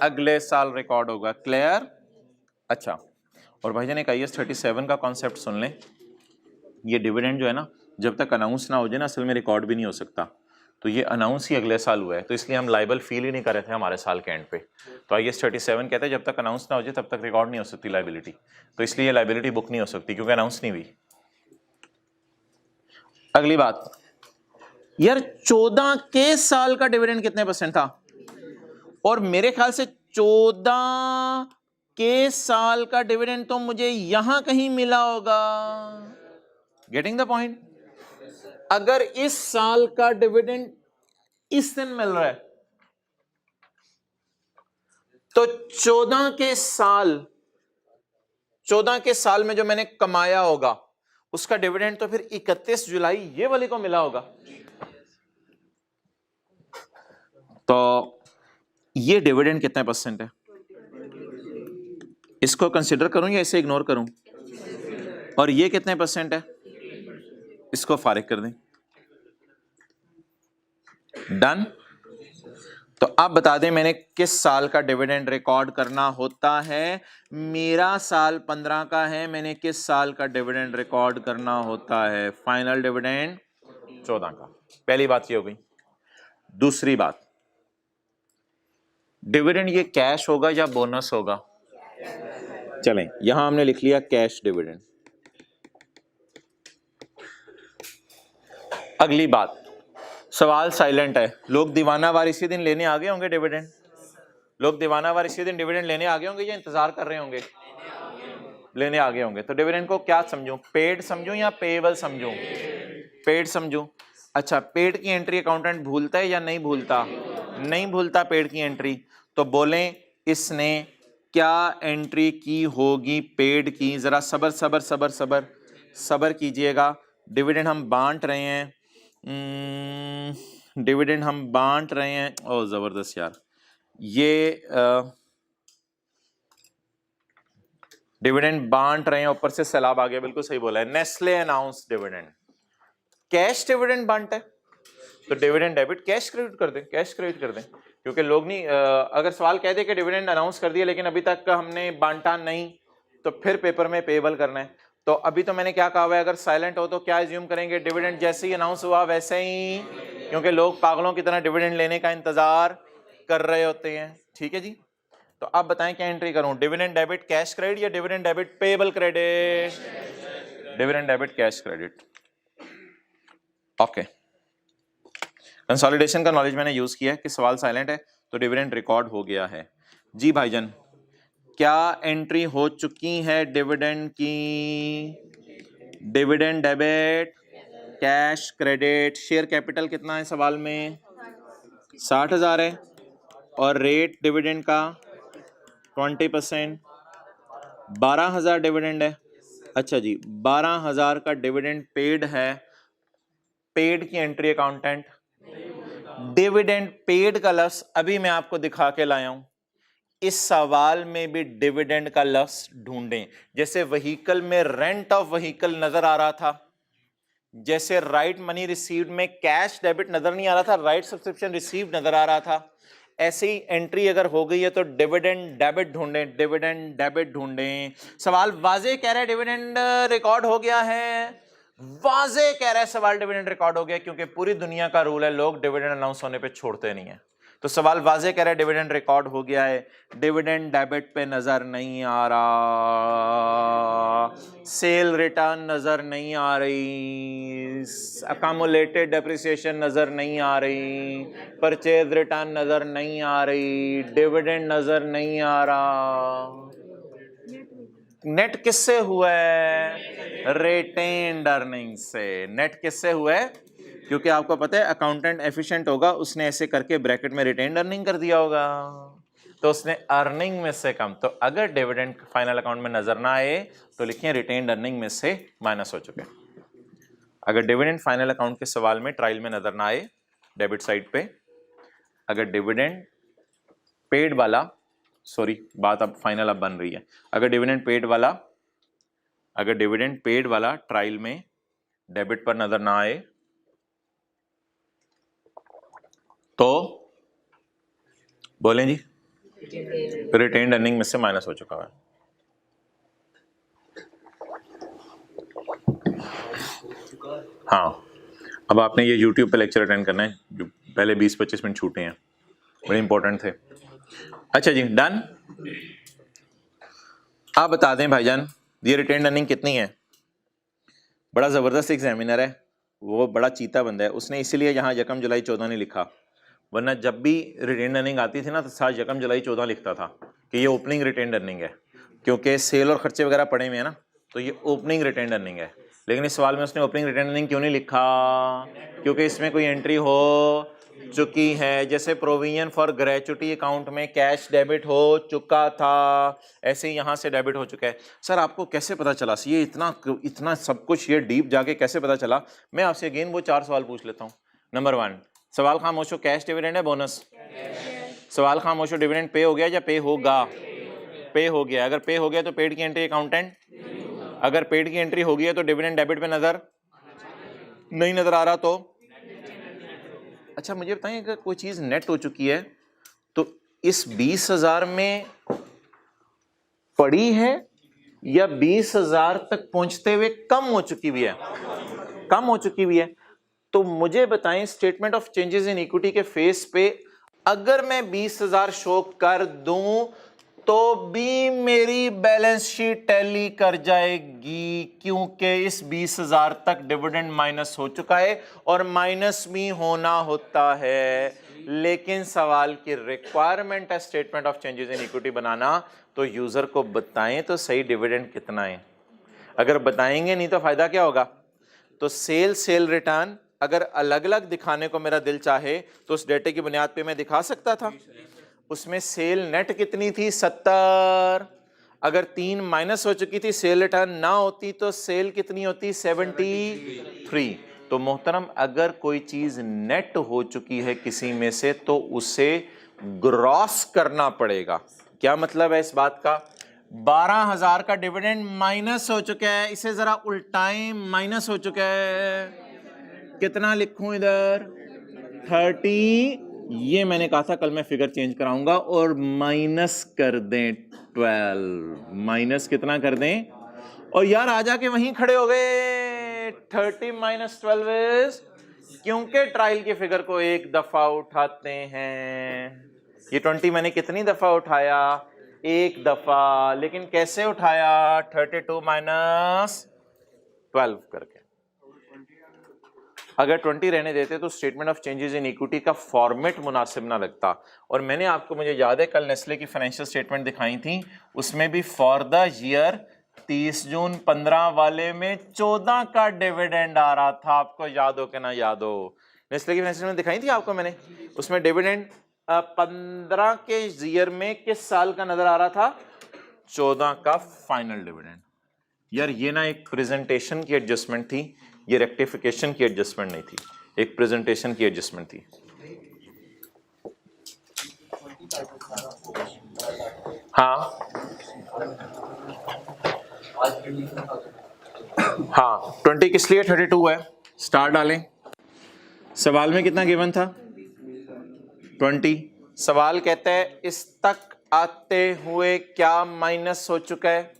अगले साल रिकॉर्ड होगा। क्लियर? अच्छा, और भाईजान एक IAS 37 का कॉन्सेप्ट सुन लें। ये डिविडेंड जो है ना, जब तक अनाउंस ना हो जाए ना, असल में रिकॉर्ड भी नहीं हो सकता। तो ये अनाउंस ही अगले साल हुआ है, तो इसलिए हम लाइबल फील ही नहीं कर रहे थे हमारे साल के एंड पे। तो IAS 37 कहते हैं जब तक अनाउंस ना हो जाए तब तक रिकॉर्ड नहीं हो सकती लाइबिलिटी। तो इसलिए लाइबिलिटी बुक नहीं हो सकती क्योंकि अनाउंस नहीं हुई। अगली बात यार, 14 के साल का डिविडेंड कितने परसेंट था? और मेरे ख्याल से 14 के साल का डिविडेंड तो मुझे यहां कहीं मिला होगा। Getting the point? अगर इस साल का डिविडेंड इस दिन मिल रहा है तो 14 के साल में जो मैंने कमाया होगा उसका डिविडेंड तो फिर 31 जुलाई ये वाले को मिला होगा। तो ये डिविडेंड कितने परसेंट है? इसको कंसिडर करूं या इसे इग्नोर करूं? और ये कितने परसेंट है? इसको फारिग कर दें। डन। तो आप बता दें मैंने किस साल का डिविडेंड रिकॉर्ड करना होता है? मेरा साल 15 का है, मैंने किस साल का डिविडेंड रिकॉर्ड करना होता है? फाइनल डिविडेंड 14 का। पहली बात ये हो गई। दूसरी बात, डिविडेंड ये कैश होगा या बोनस होगा? चलें, यहां हमने लिख लिया कैश डिविडेंड। अगली बात, सवाल साइलेंट है। लोग दीवानावार इसी दिन लेने आ गए होंगे डिविडेंड? लोग दीवानावार इसी दिन डिविडेंड लेने आ गए होंगे या इंतजार कर रहे होंगे? लेने आ गए होंगे। तो डिविडेंड को क्या समझूं? पेड समझूं या पेएबल समझूं? पेड समझूं। अच्छा, पेड की एंट्री अकाउंटेंट भूलता है या नहीं भूलता? नहीं भूलता पेड की एंट्री। तो बोलें इसने क्या एंट्री की होगी पेड की? जरा सबर सबर सबर सबर सबर कीजिएगा। डिविडेंड हम बांट रहे हैं, डिविडेंड हम बांट रहे हैं। ओ जबरदस्त यार, ये डिविडेंड बांट रहे हैं, ऊपर से सैलाब आ गया। बिल्कुल सही बोला है। Nestle announce dividend. Cash dividend बांटा है तो डिविडेंड डेबिट कैश क्रेडिट कर दें, कैश क्रेडिट कर दें, क्योंकि लोग नहीं, अगर सवाल कह दे कि डिविडेंड अनाउंस कर दिया लेकिन अभी तक हमने बांटा नहीं, तो फिर पेपर में पेएबल करना है। तो अभी तो मैंने क्या कहा हुआ है, अगर साइलेंट हो तो क्या एज्यूम करेंगे? डिविडेंड जैसे ही अनाउंस हुआ वैसे ही, क्योंकि लोग पागलों की तरह डिविडेंड लेने का इंतजार कर रहे होते हैं। ठीक है जी। तो आप बताएं क्या एंट्री करूं? डिविडेंड डेबिट कैश क्रेडिट या dividend debit payable credit? Dividend debit cash credit. Okay, consolidation का नॉलेज मैंने यूज किया है कि सवाल साइलेंट है तो डिविडेंड रिकॉर्ड हो गया है। जी भाईजान, क्या एंट्री हो चुकी है डिविडेंड की? Dividend debit cash credit, share capital कितना है सवाल में? 60,000 है, और रेट डिविडेंड का 20%, 12,000 डिविडेंड है। अच्छा जी, 12,000 का डिविडेंड पेड है। पेड की एंट्री अकाउंटेंट, डिविडेंड पेड का लफ्ज अभी मैं आपको दिखा के लाया हूं। इस सवाल में भी डिविडेंड का लफ्ज ढूंढें। जैसे व्हीकल में रेंट ऑफ व्हीकल नजर आ रहा था, जैसे राइट मनी रिसीव्ड में कैश डेबिट नजर नहीं आ रहा था, राइट सब्सक्रिप्शन रिसीव्ड नजर आ रहा था, ऐसी एंट्री अगर हो गई है तो डिविडेंड डेबिट ढूंढें, डिविडेंड डेबिट ढूंढें। सवाल वाजे कह रहा है डिविडेंड रिकॉर्ड हो गया है, वाजे कह रहा है सवाल डिविडेंड रिकॉर्ड हो गया, क्योंकि पूरी दुनिया का रूल है लोग डिविडेंड अनाउंस होने पे छोड़ते नहीं है। तो सवाल वाजे कह रहा है डिविडेंड रिकॉर्ड हो गया है, डिविडेंड डेबिट पे नजर नहीं आ रहा, सेल रिटर्न नजर नहीं आ रही, अकामुलेटेड डेप्रिसिएशन नजर नहीं आ रही, परचेज रिटर्न नजर नहीं आ रही, डिविडेंड नजर नहीं आ रहा। नेट किससे हुआ है? रिटेन्ड अर्निंग से। नेट किससे हुआ है? क्योंकि आपको पता है अकाउंटेंट एफिशिएंट होगा, उसने ऐसे करके ब्रैकेट में रिटेन्ड अर्निंग कर दिया होगा, तो उसने अर्निंग में से कम। तो अगर डिविडेंड फाइनल अकाउंट में नजर ना आए तो लिखिए रिटेन्ड अर्निंग में से माइनस हो चुके। अगर डिविडेंड फाइनल अकाउंट के सवाल में ट्रायल में नजर ना आए डेबिट साइड पे, अगर डिविडेंड पेड वाला, सॉरी बात अब फाइनल अब बन रही है, अगर डिविडेंड पेड वाला ट्रायल में डेबिट पर नजर ना आए तो बोलें जी रिटेन्ड अर्निंग में से माइनस हो चुका है। हाँ, अब आपने ये YouTube पे लेक्चर अटेंड करना है, जो पहले 20-25 मिनट छूटे हैं, बड़े इंपॉर्टेंट थे। अच्छा जी, डन। आप बता दें भाईजान ये रिटेन्ड अर्निंग कितनी है? बड़ा जबरदस्त एग्जामिनर है वो, बड़ा चीता बंदा है, उसने इसीलिए यहाँ 1 जुलाई 14 नहीं लिखा, वरना जब भी रिटेन्ड अर्निंग आती थी ना तो साथ 1 जुलाई 14 लिखता था कि ये ओपनिंग रिटेन्ड अर्निंग है, क्योंकि सेल और खर्चे वगैरह पड़े हुए हैं ना, तो ये ओपनिंग रिटेन्ड अर्निंग है। लेकिन इस सवाल में उसने ओपनिंग रिटेन्ड अर्निंग क्यों नहीं लिखा? क्योंकि इसमें कोई एंट्री हो चुकी है, जैसे प्रोविजन फॉर ग्रेचुटी अकाउंट में कैश डेबिट हो चुका था, ऐसे ही यहाँ से डेबिट हो चुका है। सर आपको कैसे पता चला? ये इतना सब कुछ ये डीप जाके कैसे पता चला? मैं आपसे अगेन वो 4 सवाल पूछ लेता हूँ। नंबर 1, सवाल खामोशो कैश डिविडेंड है बोनस? सवाल खामोशो डिविडेंड पे हो गया या पे होगा? पे हो गया। अगर पे हो गया तो पेड की एंट्री अकाउंटेंट, अगर पेड की एंट्री हो गई है तो डिविडेंड डेबिट पे नजर नहीं नजर आ रहा, तो अच्छा मुझे बताएं अगर कोई चीज नेट हो चुकी है तो इस 20,000 में पड़ी है या 20,000 तक पहुंचते हुए कम हो चुकी हुई है? कम हो चुकी हुई है। तो मुझे बताएं statement of changes in equity के फेस पे अगर मैं 20,000 शो कर दूं तो भी मेरी बैलेंस शीट टैली कर जाएगी, क्योंकि इस 20,000 तक डिविडेंड माइनस हो चुका है और माइनस भी होना होता है। लेकिन सवाल की रिक्वायरमेंट है statement of changes in equity बनाना, तो यूजर को बताएं तो सही डिविडेंड कितना है। अगर बताएंगे नहीं तो फायदा क्या होगा? तो सेल रिटर्न अगर अलग अलग दिखाने को मेरा दिल चाहे तो उस डेटे की बुनियाद पे मैं दिखा सकता था। उसमें सेल नेट कितनी थी? 70। अगर 3 माइनस हो चुकी थी, सेल रिटर्न ना होती तो सेल कितनी होती? 73। तो मोहतरम अगर कोई चीज नेट हो चुकी है किसी में से तो उसे ग्रॉस करना पड़ेगा। क्या मतलब है इस बात का? 12,000 का डिविडेंड माइनस हो चुका है, इसे जरा उल्टाएं, माइनस हो चुका है, कितना लिखूं इधर? 30। ये मैंने कहा था कल मैं फिगर चेंज कराऊंगा, और माइनस कर दें 12। माइनस कितना कर दें? और यार आ जाके वहीं खड़े हो गए, 30 माइनस 12 क्योंकि ट्रायल की फिगर को एक दफा उठाते हैं। ये 20 मैंने कितनी दफा उठाया? एक दफा। लेकिन कैसे उठाया? 32 माइनस 12 करके। अगर 20 रहने देते तो statement of changes in equity का फॉर्मेट मुनासिब ना लगता। और मैंने आपको, मुझे याद है कल नेस्ले की फाइनेंशियल स्टेटमेंट दिखाई थी, उसमें भी फॉर द ईयर 30 जून 15 वाले में 14 का डिविडेंड आ रहा था, आपको याद हो कि ना याद हो? नेस्ले की फाइनेंशियल में दिखाई थी आपको मैंने, उसमें डिविडेंड 15 के ईयर में किस साल का नजर आ रहा था? 14 का फाइनल डिविडेंड। यार ये ना एक प्रेजेंटेशन की एडजस्टमेंट थी, ये रेक्टिफिकेशन की एडजस्टमेंट नहीं थी, एक प्रेजेंटेशन की एडजस्टमेंट थी। हाँ हाँ 20 किस लिए 32 है, स्टार डालें। सवाल में कितना गिवन था? 20। सवाल कहता है इस तक आते हुए क्या माइनस हो चुका है?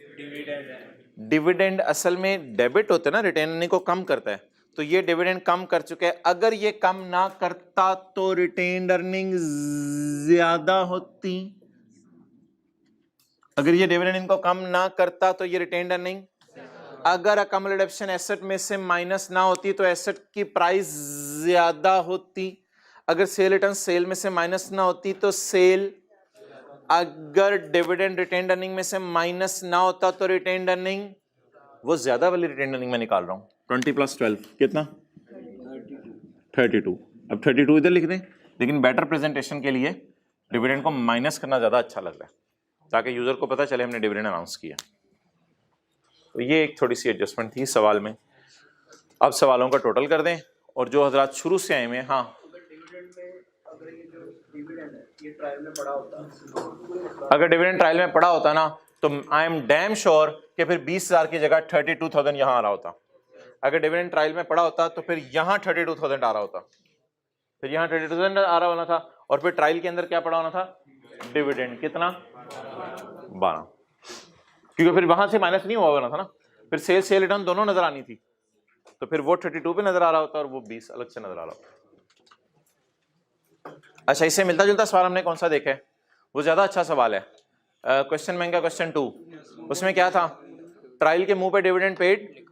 डिविडेंड असल में डेबिट होता है ना, रिटेन अर्निंग को कम करता है, तो ये डिविडेंड कम कर चुका है। अगर ये कम ना करता तो रिटेन अर्निंग ज्यादा होती। अगर ये डिविडेंड इनको कम ना करता तो ये रिटेन अर्निंग, अगर अकम्युलेशन एसेट में से माइनस ना होती तो एसेट की प्राइस ज्यादा होती। अगर सेल रिटर्न सेल में से माइनस ना होती तो सेल, अगर डिविडेंड रिटेन अर्निंग में से माइनस ना होता तो रिटेन अर्निंग, वो ज्यादा वाली रिटेन अर्निंग मैं निकाल रहा हूं। 20 + 12 कितना? 32। अब 32 इधर लिख दें, लेकिन बेटर प्रेजेंटेशन के लिए डिविडेंड को माइनस करना ज्यादा अच्छा लग रहा है, ताकि यूजर को पता चले हमने डिविडेंड अनाउंस किया। तो ये एक थोड़ी सी एडजस्टमेंट थी सवाल में। अब सवालों का टोटल कर दें, और जो हजरात शुरू से आए हुए हैं, हाँ अगर डिविडेंड ट्रायल में पड़ा होता ना तो आई एम डैम श्योर कि फिर 20,000 की जगह 32,000 यहां आ रहा होता। अगर डिविडेंड ट्रायल में पड़ा होता तो फिर यहां 32,000 आ रहा होता, फिर यहां 32,000 आ रहा होना था, और फिर ट्रायल के अंदर क्या पड़ा होना था? डिविडेंड कितना? 12, क्योंकि फिर वहां से माइनस नहीं हुआ होना था ना, फिर सेल रिटर्न दोनों नजर आनी थी, तो फिर वो 32 पे नजर आ रहा होता और वो 20 अलग से नजर आ रहा होता। अच्छा, इससे मिलता जुलता सवाल हमने कौन सा देखा है? वो ज्यादा अच्छा सवाल है, क्वेश्चन बैंक का क्वेश्चन 2। उसमें क्या था? ट्रायल के मुंह पे डिविडेंड पेड,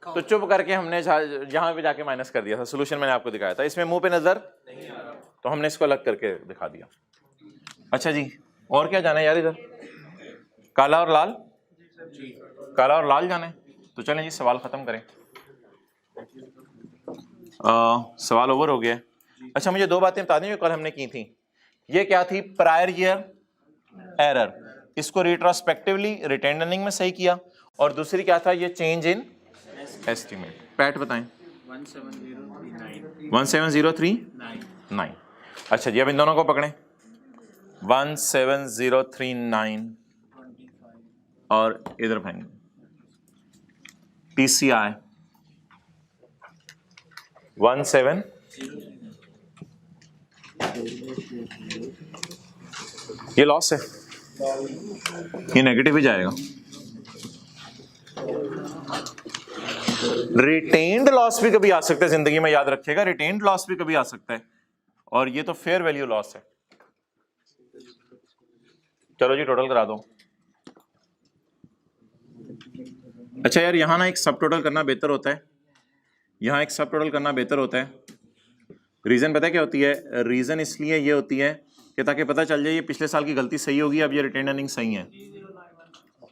तो चुप करके हमने यहां पे जाके माइनस कर दिया था। सोल्यूशन मैंने आपको दिखाया था, इसमें मुंह पे नजर नहीं आ रहा, तो हमने इसको अलग करके दिखा दिया। अच्छा जी, और क्या जाना है यार? इधर काला और लाल, काला और लाल जाना है, तो चलें जी सवाल खत्म करें। सवाल ओवर हो गया। अच्छा, मुझे दो बातें बता दें जो कल हमने की थी। ये क्या थी? प्रायर ईयर एरर, इसको रिट्रोस्पेक्टिवली रिटेन अर्निंग में सही किया, और दूसरी क्या था? ये चेंज इन एस्टीमेट। पैट बताएं। 17039। अच्छा जी, अब इन दोनों को पकड़ें। 17039 और इधर भाई PCI 17, ये लॉस है, ये नेगेटिव ही जाएगा। रिटेन्ड लॉस भी कभी आ सकता है जिंदगी में, याद रखिएगा, रिटेन्ड लॉस भी कभी आ सकता है, और ये तो फेयर वैल्यू लॉस है। चलो जी टोटल करा दो। अच्छा यार, यहां ना एक सब टोटल करना बेहतर होता है, यहां एक सब टोटल करना बेहतर होता है। रीजन पता है क्या होती है? रीजन इसलिए ये होती है कि ताकि पता चल जाए ये पिछले साल की गलती सही होगी, अब ये रिटेन अर्निंग सही है।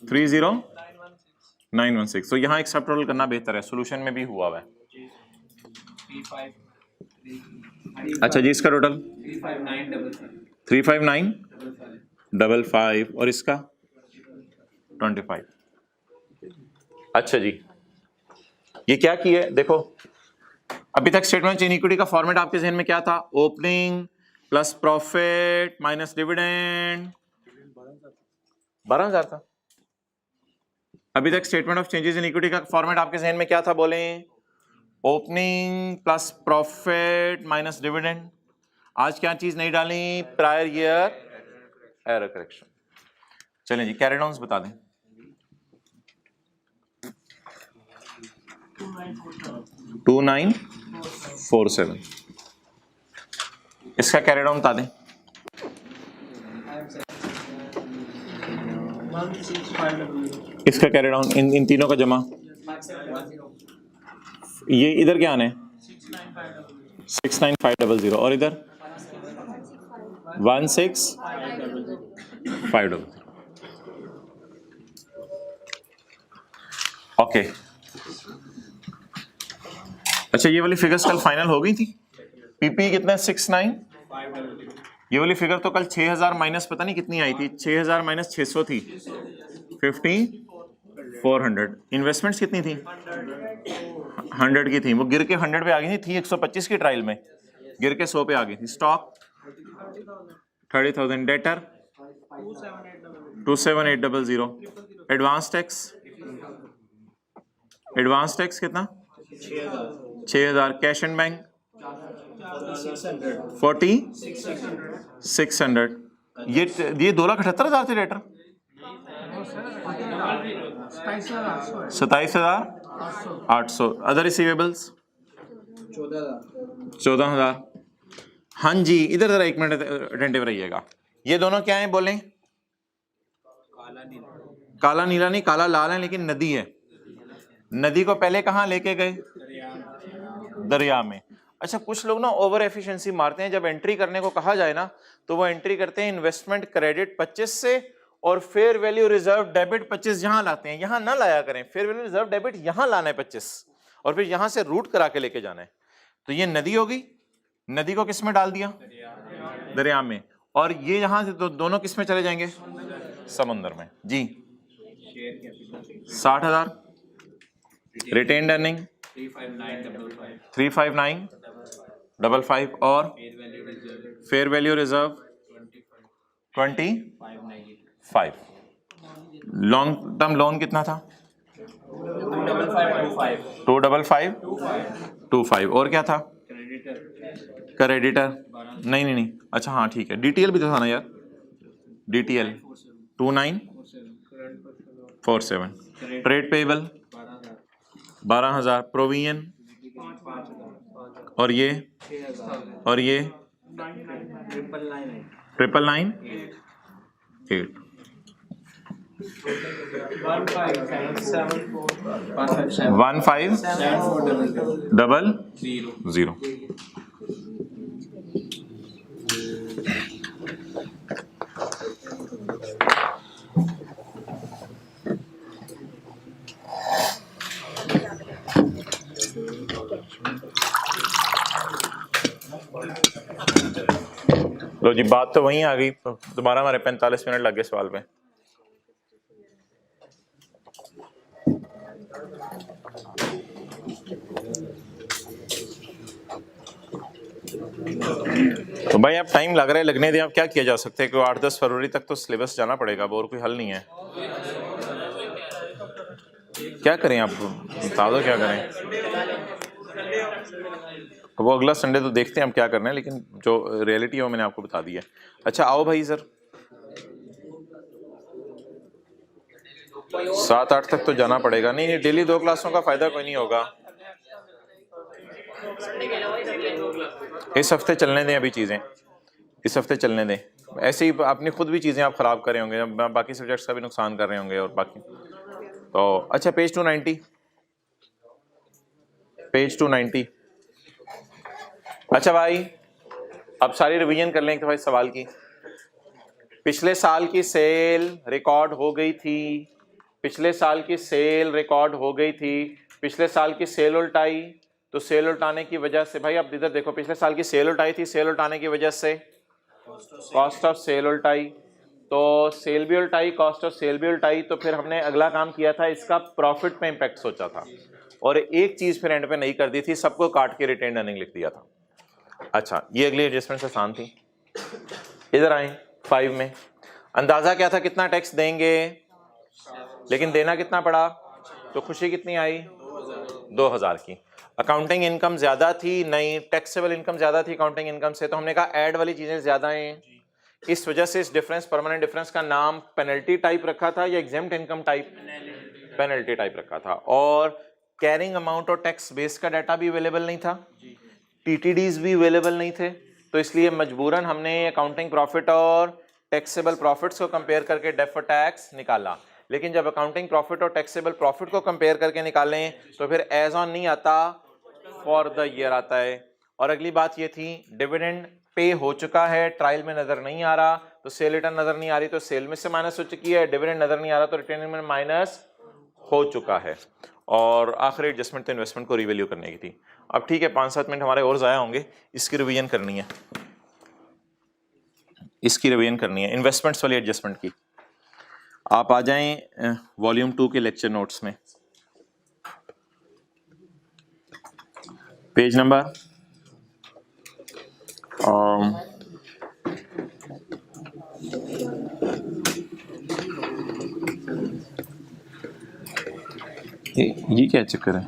30916, तो यहाँ एक सब टोटल करना बेहतर है, सोल्यूशन में भी हुआ हुआ है। अच्छा जी, इसका टोटल 35955 और इसका 25। अच्छा जी, ये क्या किया देखो, अभी तक स्टेटमेंट इन इक्विटी का फॉर्मेट आपके जहन में क्या था? Opening plus profit minus dividend, 12,000 था। अभी तक statement of changes in equity का फॉर्मेट आपके जहन में क्या था? बोलें, opening plus profit minus dividend. आज क्या चीज नहीं डाली? Prior year error correction. चलें जी, कैरी डाउन्स बता दें। 2947, इसका कैरी डाउन बता दें। 165, इसका कैरी डाउन, इन तीनों का जमा। ये इधर क्या आने? 69500, और इधर 16500। ओके अच्छा, ये वाली फिगर्स कल फाइनल हो गई थी। पीपी कितना 69, ये वाली फिगर तो कल 6000 माइनस पता नहीं कितनी आई थी, 6000 माइनस 600 थी, 5400। इन्वेस्टमेंट्स कितनी थी? 100 की थी, वो गिर के 100 पे आ गई थी 125 की ट्रायल में, गिर के 100 पे आ गई थी। स्टॉक 30,000, डेटर 27800, एडवांस टैक्स कितना? 6000, कैश एंड बैंक 4600, ये 2,78,000 थे डेटर, 27,800। Other receivables 14,000। हाँ जी, इधर जरा 1 मिनट अटेंटिव रहिएगा। ये दोनों क्या है बोलें? काला नीला नहीं, काला लाल है, लेकिन नदी है। नदी को पहले कहाँ लेके गए? दरिया में। अच्छा, कुछ लोग ना ओवर एफिशिएंसी मारते हैं, जब एंट्री करने को कहा जाए ना तो वो एंट्री करते हैं इन्वेस्टमेंट क्रेडिट 25 से और फेयर वैल्यू रिजर्व डेबिट 25 यहां लाते हैं। यहां ना लाया करें, फेयर वैल्यू रिजर्व डेबिट यहां लाना है 25 और फिर यहां से रूट करा के लेके जाना है। तो ये नदी होगी, नदी को किस में डाल दिया? दरिया में। और ये यहां से दोनों किस में चले जाएंगे? समुद्र में। जी 60,000, रिटेन्ड अर्निंग 35955 और fair value reserve 25। Long term loan कितना था? 25525। और क्या था? क्रेडिटर नहीं, अच्छा हाँ ठीक है, डीटीएल भी तो था ना यार, डीटीएल 2947। ट्रेड पेबल 12,000, प्रोविजन और ये 99988। 157000। लो जी, बात तो वहीं आ गई, दोबारा हमारे 45 मिनट लग गए सवाल पे। तो भाई आप टाइम लग रहा है, लगने दें, आप क्या किया जा सकता है कि 8-10 फरवरी तक तो सिलेबस जाना पड़ेगा, अब और कोई हल नहीं है। क्या करें, आप बता दो क्या करें। वो अगला संडे तो देखते हैं हम क्या करना है, लेकिन जो रियलिटी है वो मैंने आपको बता दी है। अच्छा आओ भाई सर, 7-8 तक तो जाना पड़ेगा। नहीं, डेली 2 क्लासों का फायदा कोई नहीं होगा। इस हफ्ते चलने दें, अभी चीजें इस हफ्ते चलने दें। ऐसे ही अपनी खुद भी चीजें आप खराब कर रहे होंगे, बाकी सब्जेक्ट्स का भी नुकसान कर रहे होंगे और बाकी तो। अच्छा पेज 290। अच्छा भाई, अब सारी रिवीजन कर लें तो भाई सवाल की। पिछले साल की सेल रिकॉर्ड हो गई थी, पिछले साल की सेल रिकॉर्ड हो गई थी, पिछले साल की सेल उल्टाई, तो सेल उल्टाने की वजह से भाई अब इधर देखो, पिछले साल की सेल उल्टाई थी, सेल उल्टाने की वजह से कॉस्ट ऑफ सेल उल्टाई, तो सेल भी उल्टाई, कॉस्ट ऑफ सेल भी उल्टाई, तो फिर हमने अगला काम किया था, इसका प्रॉफिट पे इम्पैक्ट सोचा था और एक चीज फिर एंड पे नहीं कर दी थी, सबको काट के रिटेन अर्निंग लिख दिया था। अच्छा, ये अगली एडजस्टमेंट आसान थी। इधर आए 5 में, अंदाजा क्या था कितना टैक्स देंगे, लेकिन देना कितना पड़ा, तो खुशी कितनी आई? 2000 की। अकाउंटिंग इनकम ज्यादा थी, नहीं टैक्सेबल इनकम ज्यादा थी अकाउंटिंग इनकम से, तो हमने कहा ऐड वाली चीजें ज्यादा हैं, इस वजह से इस डिफरेंस, परमानेंट डिफरेंस का नाम पेनल्टी टाइप रखा था या exempt income type? Penalty type रखा था। और कैरिंग अमाउंट और टैक्स बेस का डाटा भी अवेलेबल नहीं था, टीटीडीज भी अवेलेबल नहीं थे, तो इसलिए मजबूरन हमने अकाउंटिंग प्रॉफिट और टैक्सेबल प्रॉफिट्स को कंपेयर करके डेफर्ड टैक्स निकाला। लेकिन जब अकाउंटिंग प्रॉफिट और टैक्सेबल प्रॉफिट को कंपेयर करके निकालें तो फिर एज ऑन नहीं आता, फॉर द ईयर आता है। और अगली बात ये थी, डिविडेंड पे हो चुका है, ट्रायल में नजर नहीं आ रहा, तो सेल रिटर्न नजर नहीं आ रही तो सेल में से माइनस हो चुकी है, डिविडेंड नजर नहीं आ रहा तो रिटर्न में माइनस हो चुका है। और आखिरी एडजस्टमेंट तो इन्वेस्टमेंट को रिवैल्यू करने की थी। अब ठीक है, 5-7 मिनट हमारे और ज़ाया होंगे, इसकी रिवीजन करनी है, इसकी रिवीजन करनी है इन्वेस्टमेंट्स वाली एडजस्टमेंट की। आप आ जाएं वॉल्यूम 2 के लेक्चर नोट्स में, पेज नंबर ये क्या चक्कर है?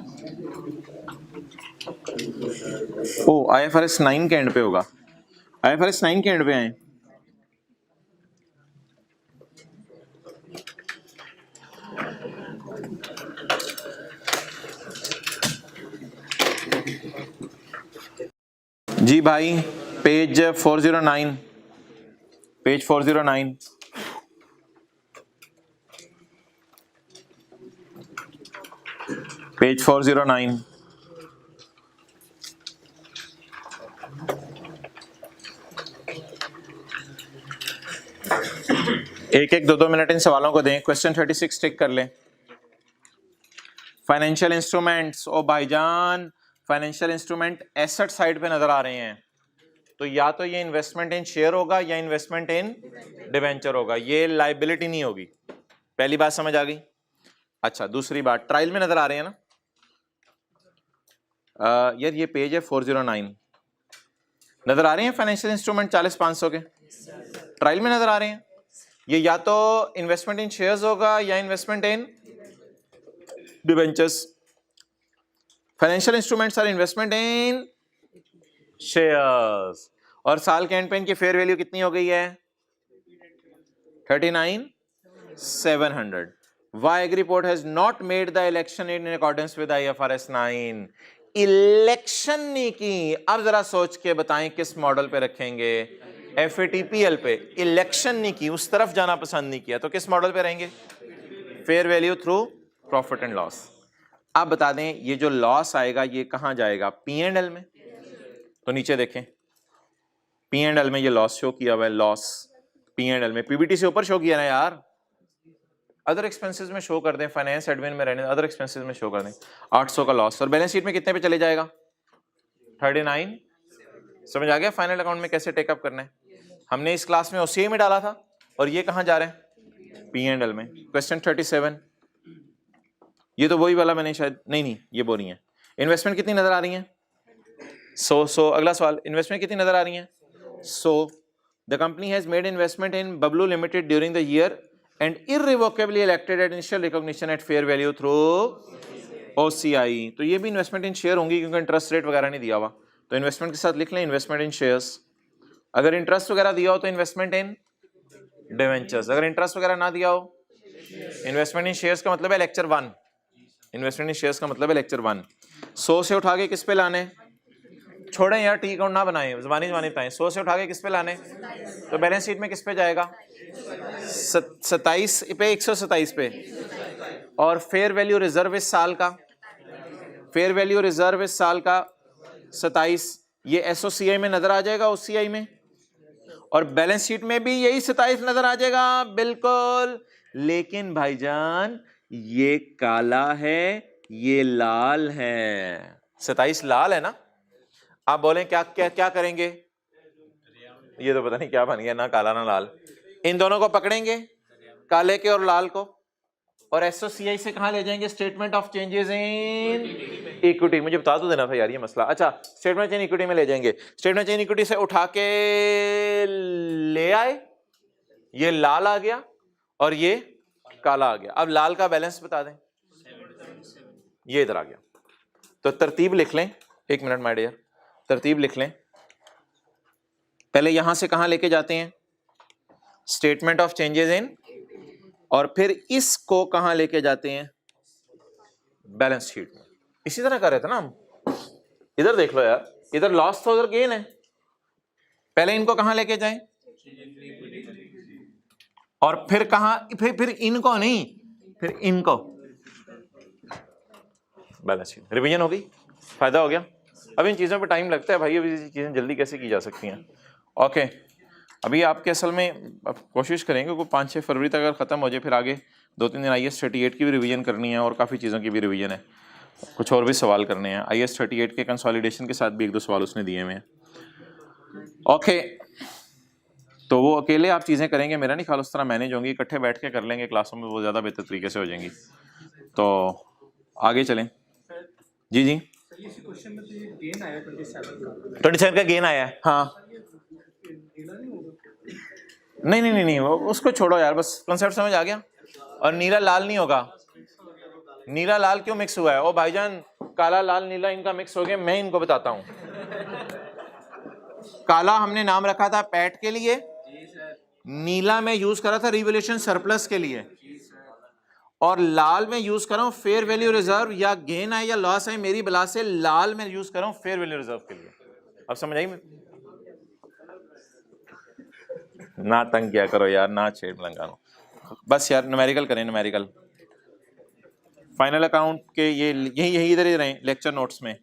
ओ IFRS 9 के एंड पे होगा, IFRS 9 के एंड पे आए। जी भाई, पेज 409, पेज 409, पेज 409। एक एक 2-2 मिनट इन सवालों को दें। क्वेश्चन 36 टिक कर लें। फाइनेंशियल इंस्ट्रूमेंट्स, ओ भाईजान फाइनेंशियल इंस्ट्रूमेंट एसेट साइड पे नजर आ रहे हैं, तो या तो ये इन्वेस्टमेंट इन शेयर होगा या इन्वेस्टमेंट इन डिवेंचर होगा, ये लाइबिलिटी नहीं होगी। पहली बात समझ आ गई? अच्छा, दूसरी बात, ट्रायल में नजर आ रहे हैं ना यार, ये पेज है 409, नजर आ रहे हैं फाइनेंशियल इंस्ट्रूमेंट 40-500 के ट्रायल में नजर आ रहे हैं। ये या तो इन्वेस्टमेंट इन शेयर्स होगा या investment in debentures. Financial instruments are investment in shares, और साल के एंड पे इनकी फेयर वैल्यू कितनी हो गई है? 39,700। Why Agriport has not made the election in accordance with IFRS 9? Election नहीं की। अब जरा सोच के बताएं किस मॉडल पे रखेंगे? FATPL पे। इलेक्शन नहीं की, उस तरफ जाना पसंद नहीं किया, तो किस मॉडल पे रहेंगे? Fair value through profit and loss. अब बता दें, ये जो लॉस आएगा ये कहां जाएगा? P&L में। तो नीचे देखें, P&L में ये लॉस शो किया हुआ है, लॉस P&L में। PBT से ऊपर शो किया ना यार, अदर एक्सपेंसेस में शो कर दें, फाइनेंस एडमिन में रहने, अदर एक्सपेंसेस में शो कर दें। 800 का लॉस, और बैलेंस शीट में कितने पे चले जाएगा? 39। समझ आ गया फाइनल अकाउंट में कैसे टेकअप करना है? हमने इस क्लास में OCI में डाला था, और ये कहां जा रहे हैं? P&L में। क्वेश्चन 37, ये तो वही वाला मैंने शायद, नहीं ये वो नहीं है। इन्वेस्टमेंट कितनी नजर आ रही है? 100। अगला सवाल, इन्वेस्टमेंट कितनी नजर आ रही है? 100। The company has made investment in Bablu limited during the year and irrevocably elected at initial recognition at fair value through OCI। तो ये भी इन्वेस्टमेंट इन शेयर होंगी, क्योंकि इंटरेस्ट रेट वगैरह नहीं दिया हुआ, तो इन्वेस्टमेंट के साथ लिख लें इन्वेस्टमेंट इन शेयर्स। अगर इंटरेस्ट वगैरह दिया हो तो इन्वेस्टमेंट इन डिवेंचर्स। अगर इंटरेस्ट वगैरह ना दिया हो, इन्वेस्टमेंट इन शेयर्स का मतलब है लेक्चर 1। इन्वेस्टमेंट इन शेयर्स का मतलब है लेक्चर 1। 100 से उठा के किस पे लाने? छोड़ें यार, टी अकाउंट ना बनाएं, जबानी बताएं। 100 से उठा के किस पे लाने? तो बैलेंस शीट में किस पे जाएगा? 27 पे, 127 पे। और फेयर वैल्यू रिजर्व इस साल का, फेयर वैल्यू रिजर्व इस साल का 27, ये SOCI में नजर आ जाएगा, OCI में, और बैलेंस शीट में भी यही 27 नजर आ जाएगा, बिल्कुल। लेकिन भाईजान ये काला है, ये लाल है। 27 लाल है ना? आप बोलें क्या क्या क्या करेंगे? ये तो पता नहीं क्या बन गया, ना काला ना लाल। इन दोनों को पकड़ेंगे, काले के और लाल को, और SOCI से कहां ले जाएंगे? Statement of changes in equity. मुझे बता दो देना था यार ये मसला। अच्छा, स्टेटमेंट चेंज इक्विटी में ले जाएंगे। स्टेटमेंट चेंज इक्विटी से उठा के ले आए, ये लाल आ गया और ये काला आ गया। अब लाल का बैलेंस बता दें, ये इधर आ गया। तो तरतीब लिख लें, 1 मिनट माय डियर, तरतीब लिख लें। पहले यहां से कहां लेके जाते हैं? स्टेटमेंट ऑफ चेंजेस इन, और फिर इसको कहां लेके जाते हैं? बैलेंस शीट में। इसी तरह कर रहे थे ना हम। इधर देख लो यार, इधर लॉस था, उधर गेन है। पहले इनको कहां लेके जाएं? और फिर कहां? फिर इनको नहीं, फिर इनको बैलेंस शीट। रिवीजन हो गई, फायदा हो गया। अब इन चीजों पे टाइम लगता है भाई, अभी चीजें जल्दी कैसे की जा सकती हैं? ओके, अभी आपके असल में कोशिश करेंगे को 5-6 फरवरी तक अगर ख़त्म हो जाए, फिर आगे 2-3 दिन IAS 38 की भी रिवीजन करनी है और काफ़ी चीज़ों की भी रिवीजन है, कुछ और भी सवाल करने हैं। IAS 38 के कंसोलिडेशन के साथ भी 1-2 सवाल उसने दिए हुए हैं। ओके, तो वो अकेले आप चीज़ें करेंगे, मेरा नहीं ख्याल उस तरह मैनेज होंगी, इकट्ठे बैठ के कर लेंगे क्लासों में, वो ज़्यादा बेहतर तरीके से हो जाएंगी। तो आगे चलें जी। जी 27 का गेन आया है, हाँ। नहीं, वो उसको छोड़ो यार, बस कॉन्सेप्ट समझ आ गया। और नीला लाल नहीं होगा, नीला लाल क्यों मिक्स हुआ है? ओ भाईजान, काला लाल नीला इनका मिक्स हो गया, मैं इनको बताता हूं। काला हमने नाम रखा था पैट के लिए, नीला में यूज करा था रिवैल्यूएशन सरप्लस के लिए, और लाल में यूज कर रहा हूं फेयर वैल्यू रिजर्व, या गेन है या लॉस है मेरी बला से, लाल में यूज कर रहा हूं फेयर वैल्यू रिजर्व के लिए। अब समझ आई? ना तंग किया करो यार, ना छेड़ लंगानो, बस यार न्यूमेरिकल करें, न्यूमेरिकल फाइनल अकाउंट के ये यही इधर ही रहे लेक्चर नोट्स में।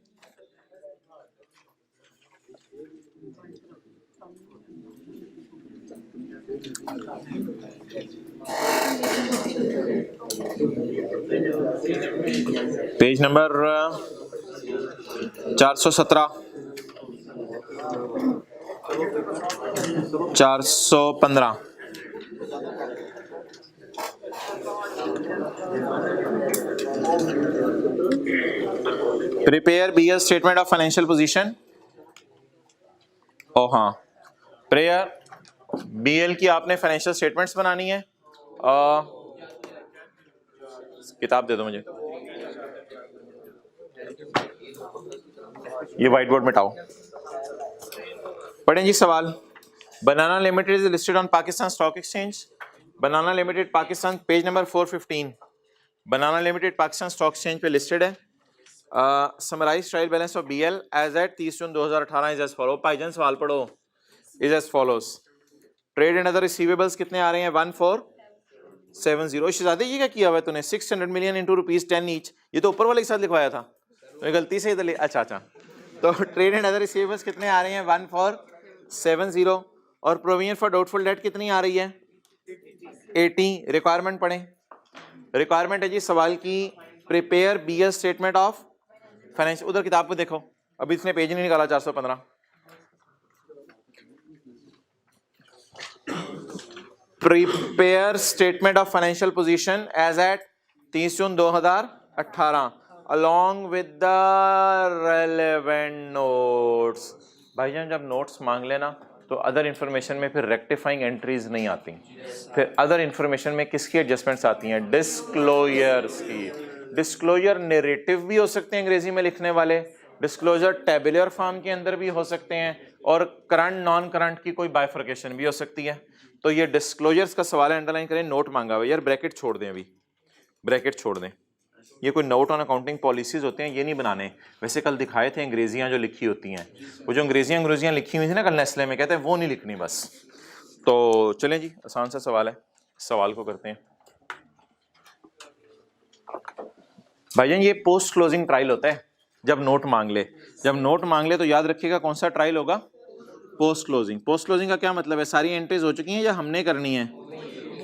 Page number 417, 415। Prepare BL statement of financial position. ओ हाँ, प्रेयर BL की आपने फाइनेंशियल स्टेटमेंट्स बनानी है। किताब दे दो मुझे, ये व्हाइट बोर्ड मिटाओ। पढ़ें जी सवाल। Banana Limited is listed on Pakistan stock exchange. Banana Limited Pakistan, page number 415। Banana Limited Pakistan stock exchange पे लिस्टेड है। Summarize trial balance of BL as at 30 June 2018 is as follow. भाईजान सवाल पढ़ो, is as follows. Trade and other receivables कितने आ रहे हैं? 1470। शहजादे ये क्या किया हुआ है तूने? 600 मिलियन इंटू ₹10 ईच, ये तो ऊपर वाले के साथ लिखवाया था, तो गलती से इधर अच्छा। तो ट्रेड एंड अदर रिसीवेबल्स कितने आ रहे हैं? 1470। और प्रोविजन फॉर डाउटफुल डेट कितनी आ रही है? 80। रिक्वायरमेंट पढ़ें। रिक्वायरमेंट है जी सवाल की, prepare BL statement of finance. उधर किताब को देखो, अभी इसने पेज नहीं निकाला। 415। Prepare statement of financial position as at 30 June 2018 along with the relevant notes। भाईजान जब नोट्स मांग लेना तो अदर इंफॉर्मेशन में फिर रेक्टिफाइंग एंट्रीज नहीं आती, फिर अदर इंफॉर्मेशन में किसकी एडजस्टमेंट्स आती हैं? डिस्क्लोजर्स की। डिस्क्लोजर नैरेटिव भी हो सकते हैं अंग्रेजी में लिखने वाले, डिस्क्लोजर टेबुलर फॉर्म के अंदर भी हो सकते हैं, और करंट नॉन करंट की कोई बाइफर्केशन भी हो सकती है। तो ये डिस्क्लोजर्स का सवाल है, अंडरलाइन करें। नोट मांगा हुआ यार, ब्रैकेट छोड़ दें, अभी ब्रैकेट छोड़ दें। ये कोई नोट ऑन अकाउंटिंग पॉलिसीज होते हैं, ये नहीं बनाने। वैसे कल दिखाए थे अंग्रेजियां जो लिखी होती हैं, वो जो अंग्रेजियां लिखी हुई थी ना कल नेस्ले में, कहते हैं वो नहीं लिखनी बस। तो चलें जी, आसान सा सवाल है, सवाल को करते हैं। भाईजान ये पोस्ट क्लोजिंग ट्रायल होता है, जब नोट मांग ले। जब नोट मांग ले तो याद रखिएगा कौन सा ट्रायल होगा? Post closing. पोस्ट क्लोजिंग का क्या मतलब है? सारी एंट्रीज हो चुकी हैं या हमने करनी है,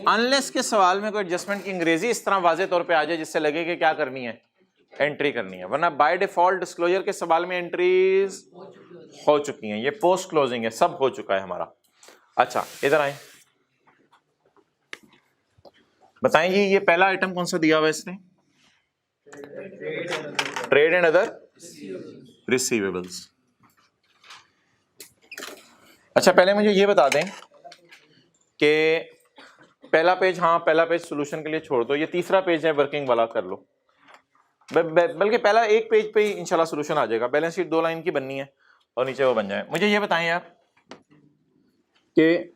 अनलेस के सवाल में कोई एडजस्टमेंट की अंग्रेजी इस तरह वाजे तौर पे आ जाए जिससे लगे कि क्या करनी है, एंट्री करनी है, वरना बाय डिफॉल्ट डिस्क्लोजर के सवाल में एंट्रीज हो चुकी हैं। ये पोस्ट क्लोजिंग है, सब हो चुका है हमारा। अच्छा इधर आए, बताएं जी ये पहला आइटम कौन सा दिया हुआ है इसने? Trade and other receivables. अच्छा पहले मुझे ये बता दें कि पहला पेज, हाँ पहला पेज सोल्यूशन के लिए छोड़ दो, ये तीसरा पेज है वर्किंग वाला कर लो। बल्कि पहला एक पेज पे ही इंशाल्लाह सोल्यूशन आ जाएगा। बैलेंस शीट 2 लाइन की बननी है और नीचे वो बन जाए। मुझे ये बताएं यार कि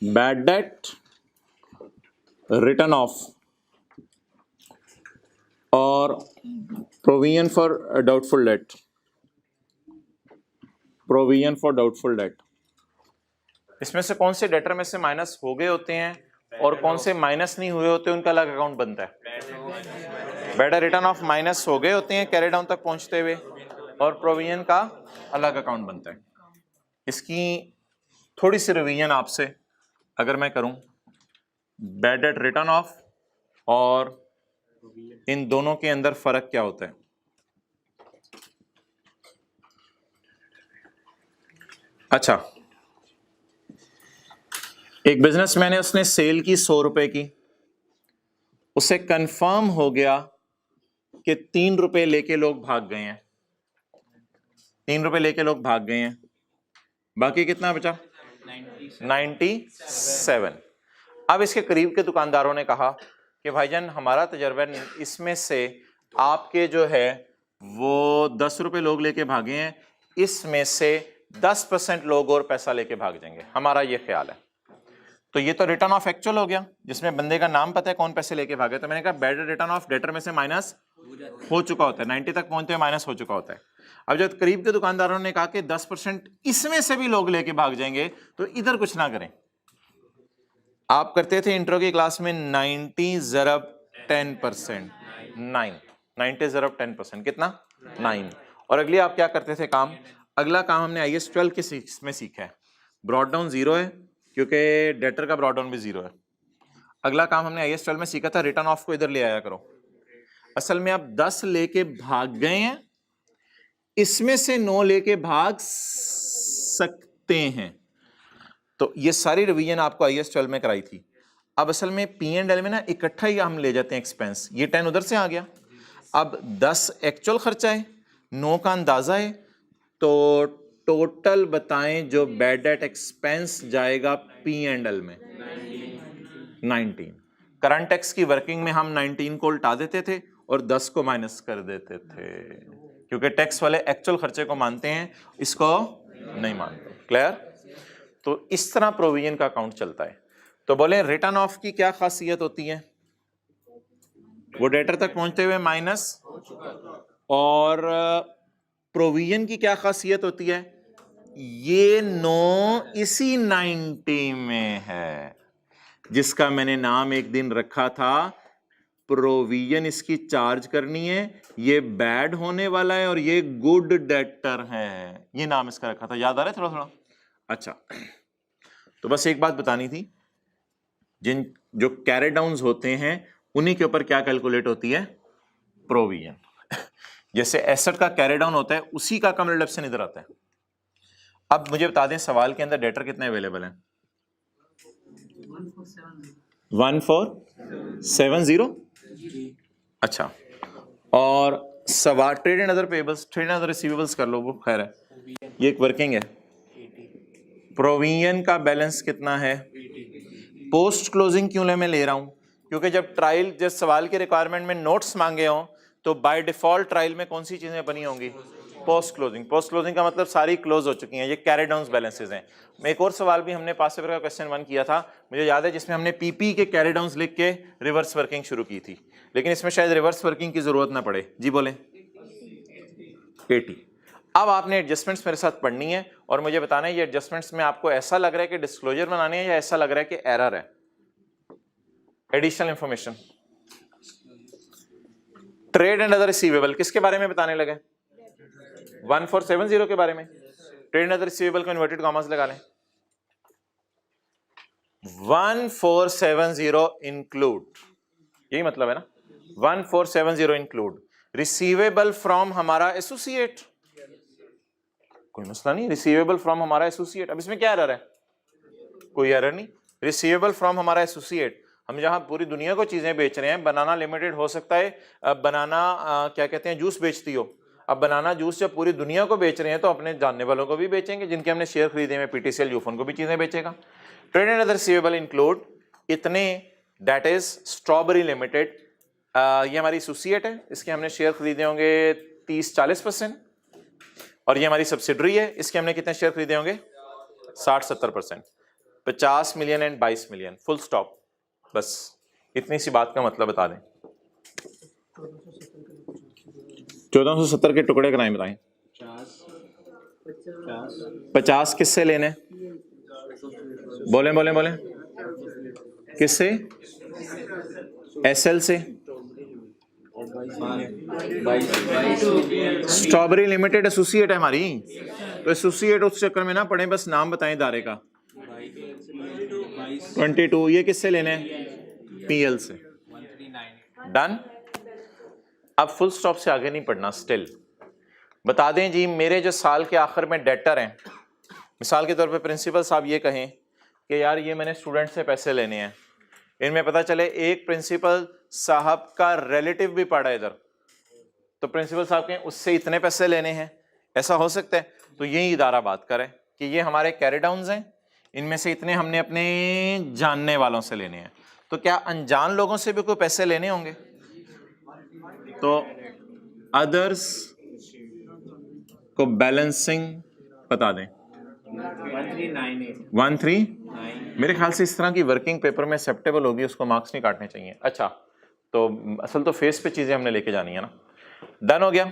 बैड डेट, रिटर्न ऑफ और provision for doubtful debt, provision for doubtful date, इसमें से कौन से डेटर में से माइनस हो गए होते हैं और कौन से माइनस नहीं हुए होते, उनका अलग अकाउंट बनता है। बेटर रिटर्न ऑफ माइनस हो गए होते हैं कैरी डाउन तक पहुंचते हुए, और प्रोविजन का अलग अकाउंट बनता है। इसकी थोड़ी सी रिवीजन आपसे अगर मैं करूं, बैड डेट रिटर्न ऑफ और इन दोनों के अंदर फर्क क्या होता है? अच्छा, एक बिजनेसमैन है, उसने सेल की 100 रुपए की, उसे कंफर्म हो गया कि 3 रुपए लेके लोग भाग गए हैं, 3 रुपए लेके लोग भाग गए हैं, बाकी कितना बचा? 97। अब इसके करीब के दुकानदारों ने कहा कि भाईजान हमारा तजर्बा, इसमें से आपके जो है वो 10 रुपए लोग लेके भागे हैं, इसमें से 10% लोग और पैसा लेके भाग जाएंगे, हमारा ये ख्याल है। तो ये तो रिटर्न ऑफ एक्चुअल हो गया, जिसमें बंदे का नाम पता है कौन पैसे लेके भागे। तो मैंने कहा बेटर रिटर्न ऑफ डेटर में से माइनस हो चुका होता है, 90 तक पहुंचते हुए माइनस हो चुका होता है। अब जब करीब के दुकानदारों ने कहा कि 10% इसमें से भी लोग लेके भाग जाएंगे, तो इधर कुछ ना करें। आप करते थे इंट्रो की क्लास में 90 ज़रब 10%, 9, 90 ज़रब 10% कितना? 9। और अगली आप क्या करते थे काम? अगला काम हमने IAS 12 के में सीखा है, ब्रॉड डाउन 0 है क्योंकि डेटर का ब्रॉड डाउन भी 0 है। अगला काम हमने IAS 12 में सीखा था, रिटर्न ऑफ को इधर ले आया करो। असल में आप 10 लेके भाग गए हैं, इसमें से 9 लेके भाग सकते हैं। तो ये सारी रिवीजन आपको IAS 12 में कराई थी। अब असल में P&L में ना इकट्ठा ही हम ले जाते हैं एक्सपेंस, ये 10 उधर से आ गया। अब 10 एक्चुअल खर्चा है, 9 का अंदाजा है, तो टोटल बताएं जो बैड डेट एक्सपेंस जाएगा P&L में? 19। करंट टैक्स की वर्किंग में हम 19 को उल्टा देते थे और 10 को माइनस कर देते थे, क्योंकि टैक्स वाले एक्चुअल खर्चे को मानते हैं, इसको नहीं मानते। क्लियर? तो इस तरह प्रोविजन का अकाउंट चलता है। तो बोले रिटर्न ऑफ की क्या खासियत होती है? वो डेटर तक पहुंचते हुए माइनस। और प्रोविजन की क्या खासियत होती है? ये 9 इसी 90 में है, जिसका मैंने नाम एक दिन रखा था प्रोविजन। इसकी चार्ज करनी है, ये बैड होने वाला है और ये गुड डेटर है, ये नाम इसका रखा था। याद आ रहा है थोड़ा थोड़ा? अच्छा, तो बस एक बात बतानी थी, जिन जो कैरी डाउन्स होते हैं उन्हीं के ऊपर क्या कैलकुलेट होती है? प्रोविजन। जैसे एसेट का कैरी डाउन होता है, उसी का कम रिडक्शन इधर आता है। अब मुझे बता दें सवाल के अंदर डेटर कितने अवेलेबल हैं? 1470। अच्छा, और सवाल trade and other payables, trade and other receivables कर लो, वो खैर है, ये एक वर्किंग है। प्रोविजन का बैलेंस कितना है? पोस्ट क्लोजिंग क्यों मैं ले रहा हूं? क्योंकि जब ट्रायल, जब सवाल के रिक्वायरमेंट में नोट्स मांगे हों, तो बाय डिफॉल्ट ट्रायल में कौन सी चीजें बनी होंगी? Post closing. पोस्ट क्लोजिंग का मतलब सारी क्लोज हो चुकी हैं, ये कैरी डाउन बैलेंसेस हैं। एक और सवाल भी हमने पास पेपर का क्वेश्चन 1 किया था, मुझे याद है, जिसमें हमने पीपी के कैरी डाउन्स लिख के रिवर्स वर्किंग शुरू की थी, लेकिन इसमें शायद रिवर्स वर्किंग की जरूरत ना पड़े। जी बोले 80। अब आपने एडजस्टमेंट्स मेरे साथ पढ़नी है और मुझे बताना है ये एडजस्टमेंट्स में आपको ऐसा लग रहा है कि डिस्क्लोजर बनाने हैं या ऐसा लग रहा है कि एरर है, additional information. Trade and other receivable किसके बारे में बताने लगे? 1470 के बारे में। ट्रेड एंड अदर रिसीवेबल को इन्वर्टेड कॉमास लगा लें। 1470 इंक्लूड, यही मतलब है ना, 1470 इंक्लूड रिसीवेबल फ्रॉम हमारा एसोसिएट, कोई मसला नहीं, रिसीवेबल फ्रॉम हमारा एसोसिएट। अब इसमें क्या एरर है? कोई एरर नहीं। रिसीवेबल फ्रॉम हमारा एसोसिएट, हम जहां पूरी दुनिया को चीजें बेच रहे हैं, बनाना लिमिटेड हो सकता है बनाना क्या कहते हैं जूस बेचती हो, अब बनाना जूस जब पूरी दुनिया को बेच रहे हैं तो अपने जानने वालों को भी बेचेंगे, जिनके हमने शेयर खरीदे हैं, PTCL यूफोन को भी चीजें बेचेगा। Trade and other receivable include इतने, दैट इज स्ट्रॉबेरी लिमिटेड, ये हमारी एसोसिएट है, इसके हमने शेयर खरीदे होंगे 30-40%, और ये हमारी सब्सिडरी है, इसके हमने कितने शेयर खरीदे होंगे? 60-70%। 50 million and 22 million, full stop. बस इतनी सी बात का मतलब बता दें। 1470 के टुकड़े कराएं, बताएं। 50 किससे लेने? बोले बोले बोले, किससे? SL से। स्ट्रॉबेरी लिमिटेड एसोसिएट है हमारी, तो एसोसिएट उस चक्कर में ना पड़े, बस नाम बताएं दारे का। 22, ये किससे लेने हैं? PL से। डन। अब फुल स्टॉप से आगे नहीं पढ़ना, स्टिल बता दें जी मेरे जो साल के आखिर में डेटर हैं, मिसाल के तौर पे प्रिंसिपल साहब ये कहें कि यार ये मैंने स्टूडेंट से पैसे लेने हैं, इनमें पता चले एक प्रिंसिपल साहब का रिलेटिव भी पढ़ा है इधर, तो प्रिंसिपल साहब कहें उससे इतने पैसे लेने हैं, ऐसा हो सकता है? तो यही इदारा बात करे कि ये हमारे कैरी डाउन्स हैं, इनमें से इतने हमने अपने जानने वालों से लेने हैं। तो क्या अनजान लोगों से भी कोई पैसे लेने होंगे? तो अदर्स को बैलेंसिंग बता दें 1398 मेरे ख्याल से इस तरह की वर्किंग पेपर में एक्सेप्टेबल होगी, उसको मार्क्स नहीं काटने चाहिए। अच्छा तो असल तो फेस पे चीजें हमने लेके जानी है ना। डन हो गया,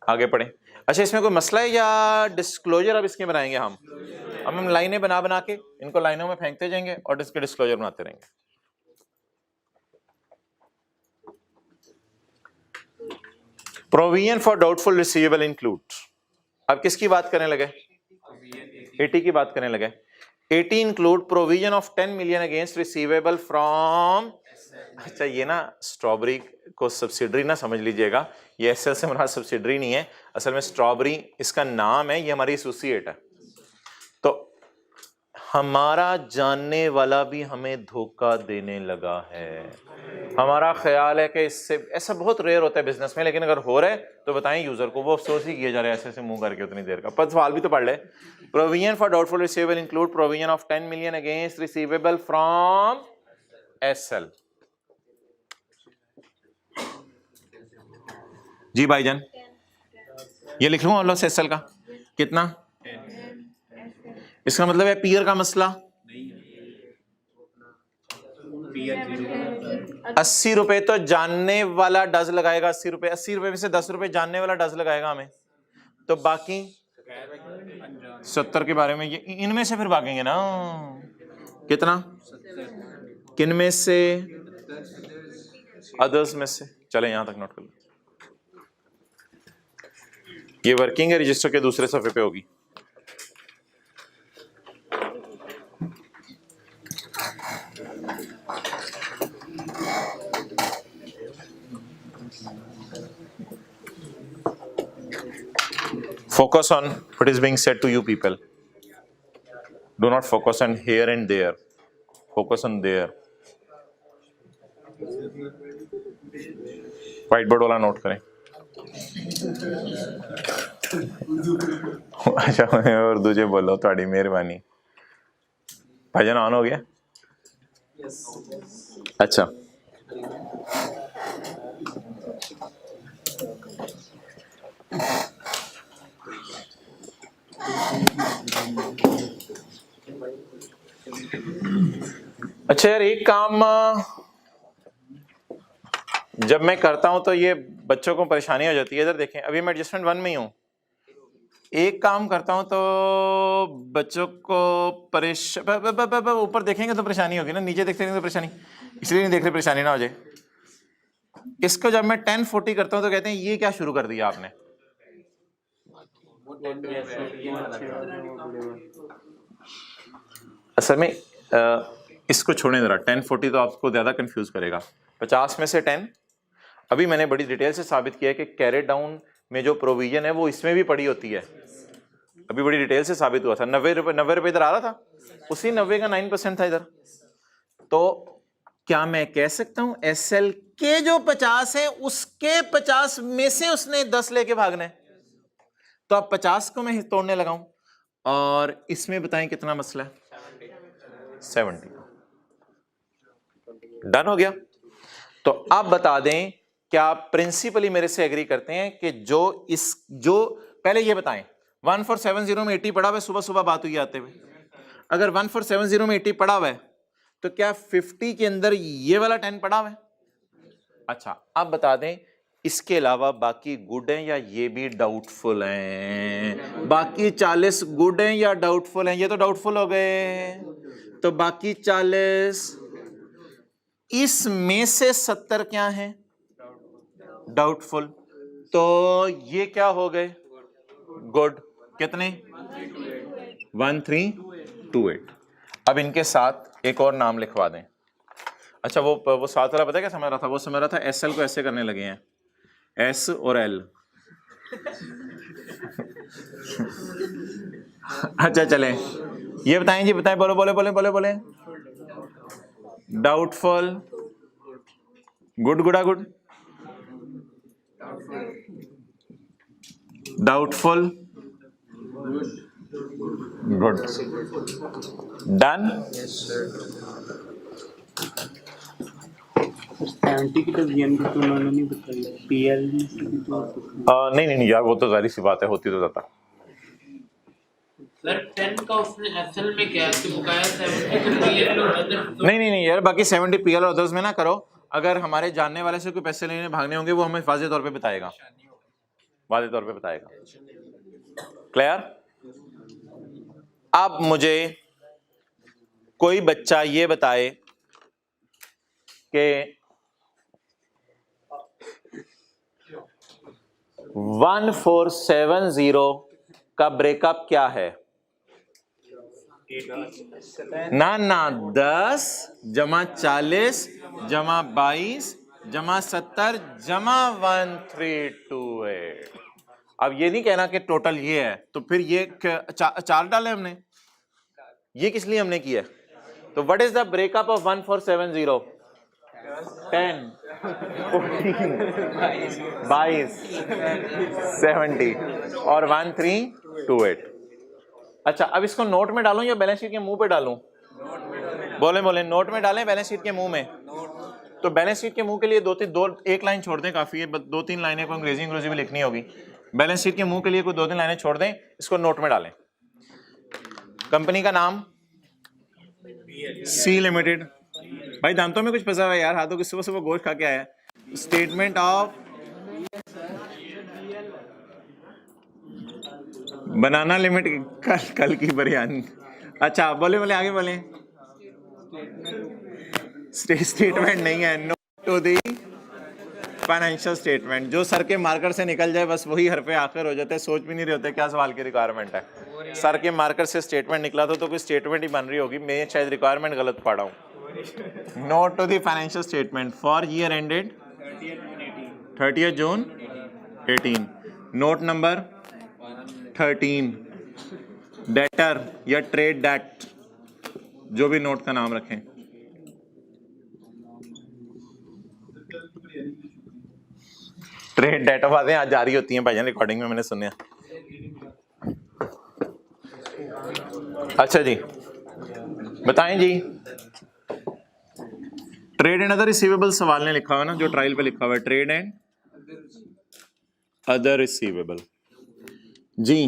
आगे पढ़े। अच्छा इसमें कोई मसला है या डिस्क्लोजर अब इसके बनाएंगे हम? अब हम लाइनें बना बना के इनको लाइनों में फेंकते जाएंगे और इसके डिस्क्लोजर बनाते रहेंगे। Provision for doubtful receivable include, अब किसकी बात करने लगे? 80 की बात करने लगे। 80 include provision of 10 million against receivable from, अच्छा ये ना स्ट्रॉबेरी को सब्सिडरी ना समझ लीजिएगा, ये एसएल से हमारा सब्सिडरी नहीं है, असल में स्ट्रॉबेरी इसका नाम है, ये हमारी एसोसिएट है। तो हमारा जानने वाला भी हमें धोखा देने लगा है। हमारा ख्याल है कि इससे, ऐसा बहुत रेयर होता है बिजनेस में, लेकिन अगर हो रहा है तो बताएं यूजर को, वो अफसोस ही किया जा रहा है ऐसे मुंह करके उतनी देर का। पर सवाल भी तो पढ़ ले। Provision for doubtful receivable include provision of 10 million against receivable from SL. जी भाईजान ये लिख लूं लॉस एसएल का कितना? इसका मतलब है पीयर का मसला 80 रुपए तो जानने वाला डज लगाएगा, 80 रुपए, 80 रुपए में से 10 रुपए जानने वाला डज लगाएगा हमें, तो बाकी 70 के बारे में ये इनमें से फिर भागेंगे ना, कितना? किन में से? अदर्स में से। चले यहां तक नोट कर लो, ये वर्किंग है, रजिस्टर के दूसरे सफे पे होगी। Focus on what is being said to you people. Do not focus on here and there. Focus on there. White board वाला नोट करें। अच्छा और दूजे बोलो थोड़ी मेहरबानी। भाईजान ऑन हो गया? अच्छा अच्छा यार एक काम जब मैं करता हूं तो ये बच्चों को परेशानी हो जाती है। इधर देखें अभी मैं एडजस्टमेंट 1 में ही हूं, एक काम करता हूं तो बच्चों को ऊपर देखेंगे तो परेशानी होगी ना, नीचे देखते रहेंगे तो परेशानी, इसलिए नहीं देख रहे परेशानी ना हो जाए। इसको जब मैं 1040 करता हूं तो कहते हैं ये क्या शुरू कर दिया आपने। असल में इसको छोड़ें जरा, 1040 तो आपको ज्यादा कंफ्यूज करेगा। 50 में से 10 अभी मैंने बड़ी डिटेल से साबित किया है कि कैरी डाउन में जो प्रोविजन है वो इसमें भी पड़ी होती है, अभी बड़ी डिटेल से साबित हुआ था। 90 रुपए इधर आ रहा था, उसी 90 का 9% था इधर। तो क्या मैं कह सकता हूं एसएल के जो 50 है उसके 50 में से उसने 10 लेके भागना है, तो अब 50 को मैं तोड़ने लगाऊं और इसमें बताएं कितना मसला है? 70। डन हो गया। तो आप बता दें क्या आप प्रिंसिपली मेरे से एग्री करते हैं कि जो पहले ये बताएं 1470 में 80 पड़ा हुआ है, सुबह सुबह बात हुई आते हुए, अगर 1470 में 80 पड़ा हुआ है तो क्या 50 के अंदर ये वाला 10 पड़ा हुआ है? अच्छा आप बता दें इसके अलावा बाकी गुड हैं या ये भी डाउटफुल हैं? बाकी 40 गुड हैं या डाउटफुल हैं? ये तो डाउटफुल हो गए, तो बाकी 40, इसमें से 70 क्या हैं? डाउटफुल। तो ये क्या हो गए? गुड। कितने? 1328। अब इनके साथ एक और नाम लिखवा दें, अच्छा वो साथ वाला पता है क्या समझ रहा था? वो समझ रहा था एस एल को ऐसे करने लगे हैं, एस और एल। अच्छा चलें, ये बताएं जी, बताएं, बोलो बोले बोले बोले बोले। डाउटफुल, गुड गुडा गुड, डाउटफुल, गुड, डन। 70 की तो जीएम की तो उन्होंने नहीं बताई, पीएल की तो नहीं नहीं नहीं यार, वो तो जाहिर सी बात है, होती तो जाता। सर 10 का उसने एसएल में क्या है कि बकाया 70 पीएल और अदर। नहीं नहीं नहीं यार, बाकी 70 पीएल और अदर्स में ना करो। अगर हमारे जानने वाले से कोई पैसे लेने भागने होंगे, वो हमें वाज़ेह तौर पे बताएगा, वाज़ेह तौर पे बताएगा। क्लियर? अब मुझे कोई बच्चा ये बताए कि 1470 का ब्रेकअप क्या है? ना ना, 10 जमा 40 जमा 22 जमा 70 जमा 1328। अब ये नहीं कहना कि टोटल ये है, तो फिर ये चार डाले हमने, ये किस लिए हमने किया? तो what is the breakup of 1470? 10, 14, 22, 70 और 1328। अच्छा, अब इसको नोट में डालूं या बैलेंस शीट के मुंह पे डालूं? बोले बोले, नोट में डालें बैलेंस शीट के मुंह में? तो बैलेंस शीट के मुंह के लिए एक लाइन छोड़ दें, काफी है, 2-3 लाइनें को अंग्रेजी भी लिखनी होगी। बैलेंस शीट के मुंह के लिए कोई 2-3 लाइनें छोड़ दें, इसको नोट में डालें। कंपनी का नाम सी लिमिटेड। भाई दांतों में कुछ फंसा हुआ है यार, हाथों की सुबह सुबह गोश्त खा के आया। स्टेटमेंट ऑफ बनाना लिमिटेड, कल की बिरयानी। अच्छा बोले बोले, आगे बोले। स्टेटमेंट नहीं है, note to the financial statement. जो सर के मार्कर से निकल जाए बस वही हरफे आखिर हो जाते हैं, सोच भी नहीं रहे होते क्या सवाल की रिक्वायरमेंट है। सर के मार्कर से स्टेटमेंट निकला तो कोई स्टेटमेंट ही बन रही होगी, मैं शायद रिक्वायरमेंट गलत पढ़ा हूँ। Note to the financial statement for year ended 30 June 18। Note number 13, debtor या ट्रेड डेट, जो भी नोट का नाम रखें। ट्रेड डेटा बातें आज जारी होती हैं भाईजान, रिकॉर्डिंग में मैंने सुने। अच्छा जी बताएं जी, ट्रेड एंड अदर रिसीवेबल सवाल ने लिखा हुआ ना, जो ट्रायल पे लिखा हुआ है, ट्रेड एंड अदर रिसीवेबल जी।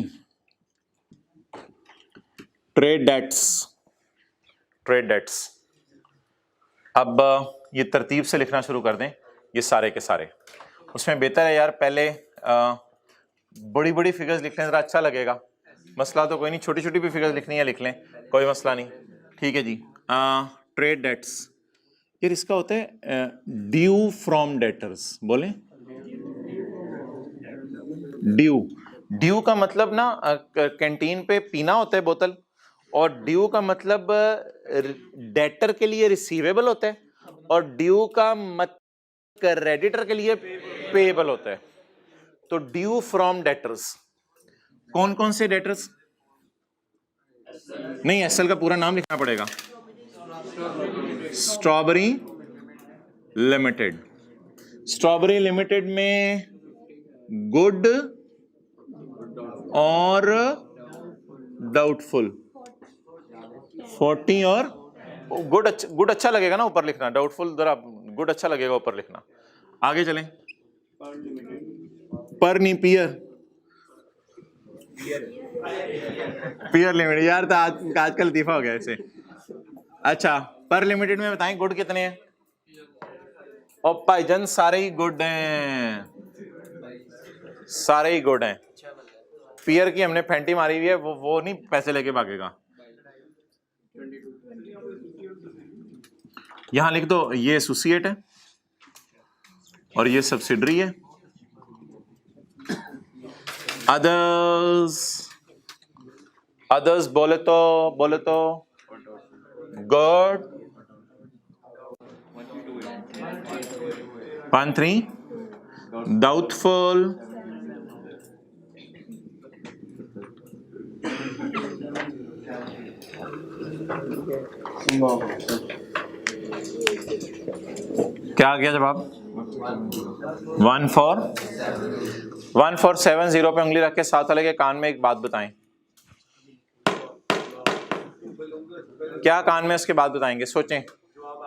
Trade debts, trade debts. अब ये तरतीब से लिखना शुरू कर दें, ये सारे के सारे। उसमें बेहतर है यार पहले बड़ी बड़ी फिगर्स लिख लें, जरा अच्छा लगेगा। मसला तो कोई नहीं, छोटी छोटी भी फिगर्स लिखनी है लिख लें, कोई मसला नहीं। ठीक है जी। ट्रेड डेट्स, यार इसका होता है ड्यू फ्रॉम डेटर्स। बोले ड्यू, ड्यू का मतलब ना कैंटीन पे पीना होता है बोतल, और ड्यू का मतलब डेटर के लिए रिसीवेबल होता है, और ड्यू का मतलब क्रेडिटर के लिए पेएबल होता है। तो ड्यू फ्रॉम डेटर्स, कौन कौन से डेटर्स? नहीं, एसएल का पूरा नाम लिखना पड़ेगा, स्ट्रॉबेरी लिमिटेड। स्ट्रॉबेरी लिमिटेड में गुड और डाउटफुल 40 और गुड अच्छा लगेगा ना ऊपर लिखना, डाउटफुल जरा गुड अच्छा लगेगा ऊपर लिखना। आगे चलें, पर नहीं पियर, पियर लिमिटेड यार, तो आजकल लतीफा हो गया इसे। अच्छा पर लिमिटेड में बताएं गुड कितने हैं? और भाईजान सारे ही गुड हैं, सारे ही गुड हैं। पियर की हमने फेंटी मारी हुई है, वो नहीं पैसे लेके भागेगा। यहां लिख दो ये एसोसिएट है और ये सब्सिडरी है। अदर्स, अदर्स बोले तो गुड 13 doubtful, क्या आ गया जवाब? 1470 पे उंगली रख के साथ वाले के कान में एक बात बताएं। क्या कान में उसके बात बताएंगे? सोचें,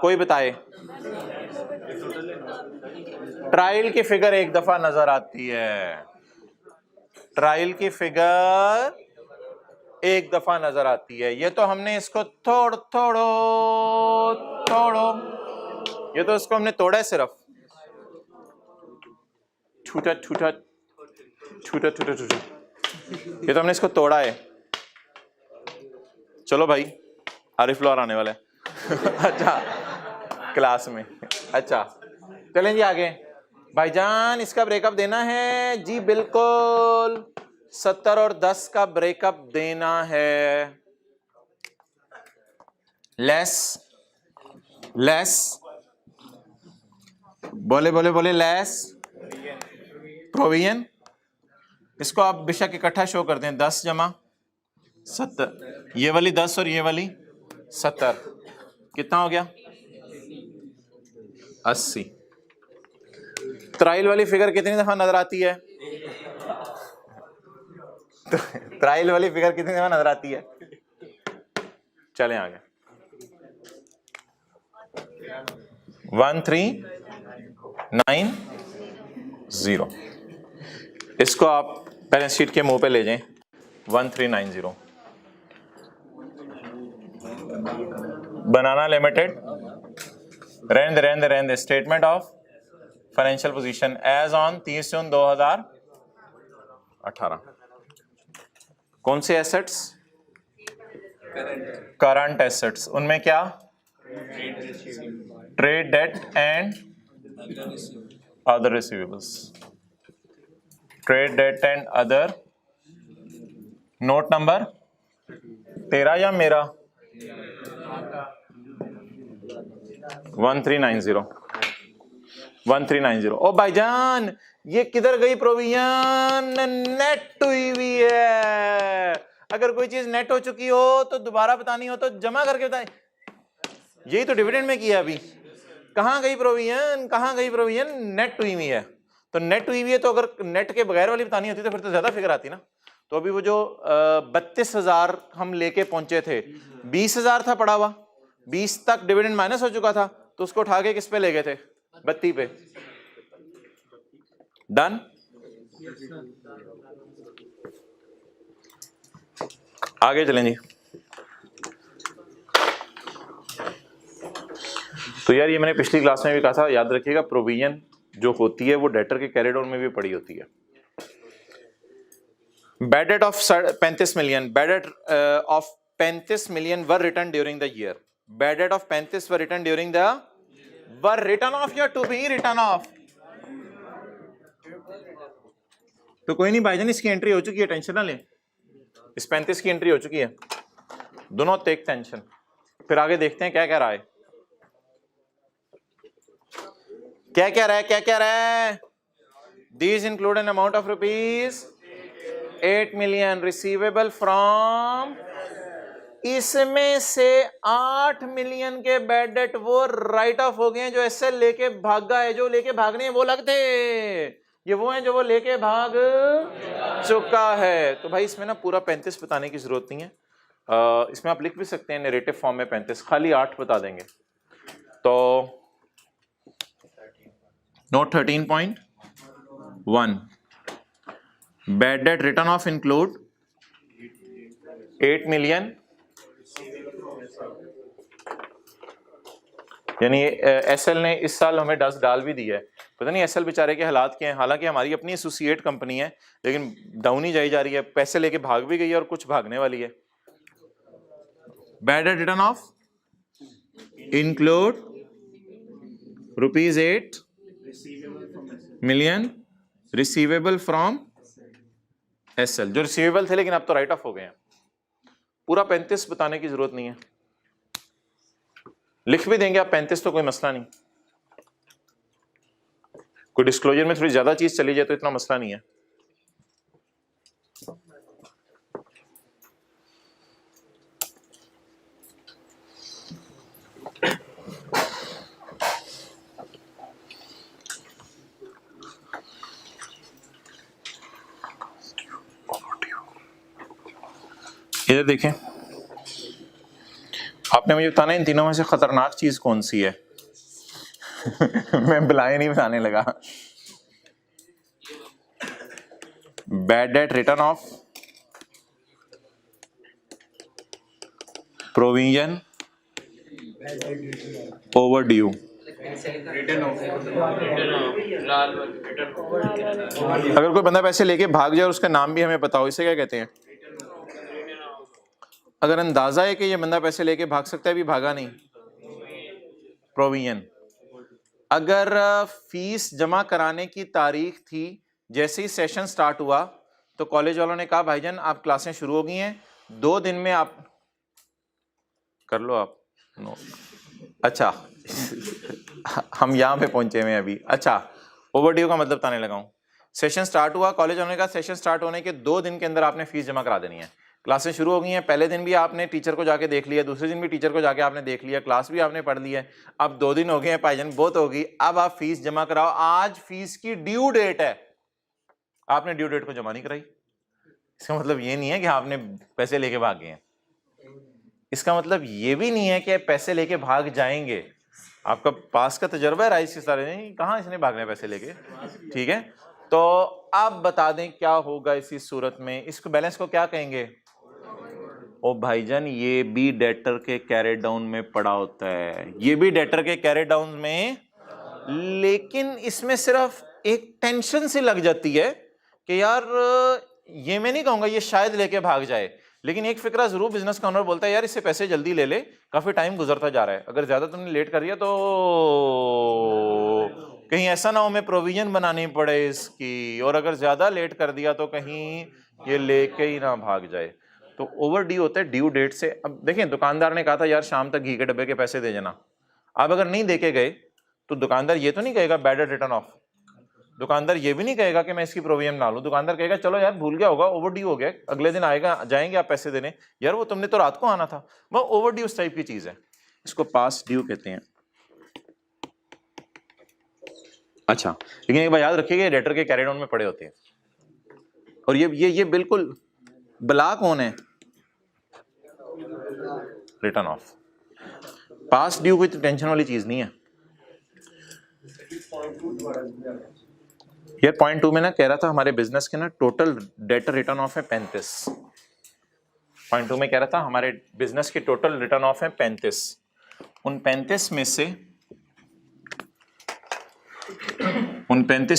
कोई बताए। ट्रायल की फिगर एक दफा नजर आती है, ट्रायल की फिगर एक दफा नजर आती है। ये तो हमने इसको थोड़ो, ये तो इसको हमने तोड़ा है, सिर्फ छूटा, ये तो हमने इसको तोड़ा है। चलो भाई, आरिफ फ्लोर आने वाला है अच्छा, क्लास में। अच्छा चलें जी आगे। भाईजान इसका ब्रेकअप देना है? जी बिल्कुल, 70 और 10 का ब्रेकअप देना है। लेस बोले लेस प्रोविजन। इसको आप बेशक इकट्ठा शो कर दें, 10 जमा 70, ये वाली 10 और ये वाली 70, कितना हो गया? 80। ट्रायल वाली फिगर कितनी दफा नजर आती है? ट्रायल वाली फिगर कितनी दफा नजर आती है? चलें आगे। 1390, इसको आप बैलेंस शीट के मुंह पे ले जाएं। 1390 बनाना लिमिटेड, रहने दे statement of financial position as on 30 जून 2018। कौन से एसेट्स? Current assets. उनमें क्या? Trade debt and other receivables. Trade debt and other, note number 13 या मेरा? 1390। ओ भाईजान ये किधर गई प्रोविजन? नेट हुई हुई है। अगर कोई चीज नेट हो चुकी हो तो दोबारा बतानी हो तो जमा करके बताएं। यही तो डिविडेंड में किया अभी। कहां गई प्रोविजन? नेट हुई हुई है। तो नेट हुई हुई है, तो अगर नेट के बगैर वाली बतानी होती तो फिर तो ज्यादा फिगर आती ना। तो अभी वो जो 32,000 हम लेके पहुंचे थे, 20,000 था पड़ा हुआ, 20 तक डिविडेंड माइनस हो चुका था, तो उसको उठा के किस पे ले गए थे? 32 पे। डन। आगे चलें जी। तो यार ये मैंने पिछली क्लास में भी कहा था, याद रखिएगा, प्रोविजन जो होती है वो डेटर के कैरिड ऑन में भी पड़ी होती है। Bad date of 35 million, bad debt of 35 million were return during the year. Bad debt of 35 were return during the, were return of या टू बी रिटर्न ऑफ? तो कोई नहीं भाईजान, इसकी एंट्री हो चुकी है, टेंशन ना लें। इस 35 की एंट्री हो चुकी है, दोनों टेक टेंशन। फिर आगे देखते हैं क्या कह रहा है, क्या कह रहा है। These include an amount of rupees 8 million receivable from, इसमें से 8 मिलियन के बैड डेट वो राइट ऑफ हो गए हैं जो एसएल लेके भागा है। जो लेके भागने हैं वो लगते, ये वो हैं जो वो लेके भाग चुका है। तो भाई इसमें ना पूरा 35 बताने की जरूरत नहीं है, इसमें आप लिख भी सकते हैं नरेटिव फॉर्म में 35, खाली 8 बता देंगे। तो note 13.1, bad debt written off include 8 million, यानी एसएल ने इस साल हमें 10 डाल भी दिया है। पता नहीं एसएल बेचारे के हालात क्या हैं। हालांकि हमारी अपनी एसोसिएट कंपनी है, लेकिन डाउन ही जाई जा रही है, पैसे लेके भाग भी गई है और कुछ भागने वाली है। Bad debt written off include rupees 8 million receivable from SL, जो रिसीवेबल थे लेकिन अब तो राइट ऑफ हो गए हैं। पूरा 35 बताने की जरूरत नहीं है, लिख भी देंगे आप 35, तो कोई मसला नहीं। कोई डिस्क्लोजर में थोड़ी ज्यादा चीज चली जाए तो इतना मसला नहीं है। इधर देखें, आपने मुझे बताना इन तीनों में से खतरनाक चीज कौन सी है। मैं बिलाए नहीं बताने लगा। Bad debt written of, provision, over due. अगर कोई बंदा पैसे लेके भाग जाए और उसका नाम भी हमें पता हो, इसे क्या कहते हैं? अगर अंदाजा है कि ये बंदा पैसे लेके भाग सकता है, भी भागा नहीं, प्रोविजन। अगर फीस जमा कराने की तारीख थी, जैसे ही सेशन स्टार्ट हुआ तो कॉलेज वालों ने कहा भाईजान आप क्लासें शुरू हो गई हैं, 2 दिन में आप कर लो आप नो। अच्छा हम यहाँ पे पहुंचे हुए हैं अभी। अच्छा, ओवरड्यू का मतलब बताने लगा हूँ। सेशन स्टार्ट हुआ, कॉलेज वालों ने कहा सेशन स्टार्ट होने के 2 दिन के अंदर आपने फीस जमा करा देनी है। क्लासें शुरू हो गई हैं, पहले दिन भी आपने टीचर को जाके देख लिया, दूसरे दिन भी टीचर को जाके आपने देख लिया, क्लास भी आपने पढ़ ली है। अब 2 दिन हो गए हैं भाईजान, बहुत होगी, अब आप फीस जमा कराओ। आज फीस की ड्यू डेट है, आपने ड्यू डेट को जमा नहीं कराई। इसका मतलब ये नहीं है कि आपने पैसे लेके भाग गए हैं, इसका मतलब ये भी नहीं है कि पैसे लेके भाग जाएंगे। आपका पास का तजर्बा है राइस के सारे, नहीं कहाँ इसने भागने पैसे लेके, ठीक है। तो आप बता दें क्या होगा इसी सूरत में, इसको बैलेंस को क्या कहेंगे? ओ भाईजान ये भी डेटर के कैरी डाउन में पड़ा होता है, ये भी डेटर के कैरी डाउन में, लेकिन इसमें सिर्फ एक टेंशन सी लग जाती है कि यार ये मैं नहीं कहूंगा ये शायद लेके भाग जाए, लेकिन एक फिक्रा जरूर बिजनेस का ओनर बोलता है यार इससे पैसे जल्दी ले ले, काफी टाइम गुजरता जा रहा है, अगर ज्यादा तुमने लेट कर दिया तो कहीं ऐसा ना हो मैं प्रोविजन बनानी पड़े इसकी, और अगर ज्यादा लेट कर दिया तो कहीं ये लेके ही ना भाग जाए। तो ओवर ड्यू होता है ड्यू डेट से। अब देखें, दुकानदार ने कहा था यार शाम तक घी के डब्बे के पैसे दे देना, अब अगर नहीं देके गए तो दुकानदार ये तो नहीं कहेगा बैड डेट रिटर्न ऑफ, दुकानदार ये भी नहीं कहेगा कि मैं इसकी प्रोविजन ना लूं, दुकानदार कहेगा चलो यार भूल गया होगा, ओवर ड्यू हो गया, अगले दिन आएगा जाएंगे आप पैसे देने, यार वो तुमने तो रात को आना था। वो ओवर ड्यू उस टाइप की चीज है, इसको पास ड्यू कहते हैं। अच्छा, लेकिन एक बात याद रखिएगा डेटर के कैरी डाउन में पड़े होते हैं, और ये बिल्कुल बला कौन है? Return of. पास ड्यू कोई टेंशन वाली चीज नहीं है यार। पॉइंट 2 में ना कह रहा था हमारे बिजनेस के ना टोटल डेटर रिटर्न ऑफ है 35। पॉइंट 2 में कह रहा था हमारे बिजनेस के टोटल रिटर्न ऑफ है 35। उन 35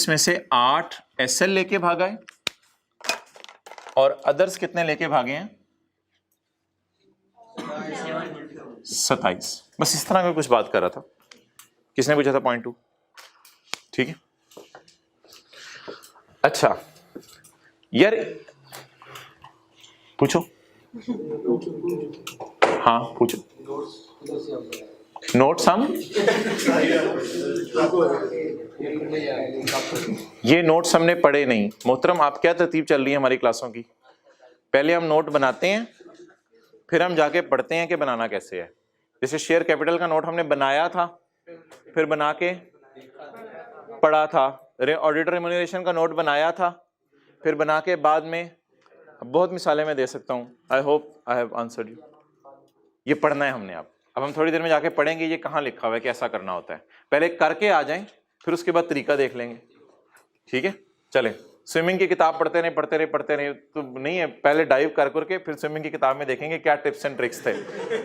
में से 8 एसएल लेके भागा है और अदर्स कितने लेके भागे हैं? 27। बस इस तरह का कुछ बात कर रहा था। किसने पूछा था पॉइंट 2? ठीक है। अच्छा यार पूछो, हाँ पूछो। नोट्स हम ये नोट्स हमने पढ़े नहीं मोहतरम। आप क्या तरतीब चल रही है हमारी क्लासों की? पहले हम नोट बनाते हैं, फिर हम जाके पढ़ते हैं कि बनाना कैसे है। जैसे शेयर कैपिटल का नोट हमने बनाया था, फिर बना के पढ़ा था। ऑडिटर रेम्यूनरेशन का नोट बनाया था, फिर बना के बाद में, बहुत मिसालें मैं दे सकता हूँ। I hope I have answered you. ये पढ़ना है हमने। अब हम थोड़ी देर में जाके पढ़ेंगे ये कहाँ लिखा हुआ है, कैसा करना होता है। पहले करके आ जाएं, फिर उसके बाद तरीका देख लेंगे, ठीक है। चलें, स्विमिंग की किताब पढ़ते रहे तो नहीं है, पहले डाइव कर करके फिर स्विमिंग की किताब में देखेंगे क्या टिप्स एंड ट्रिक्स थे।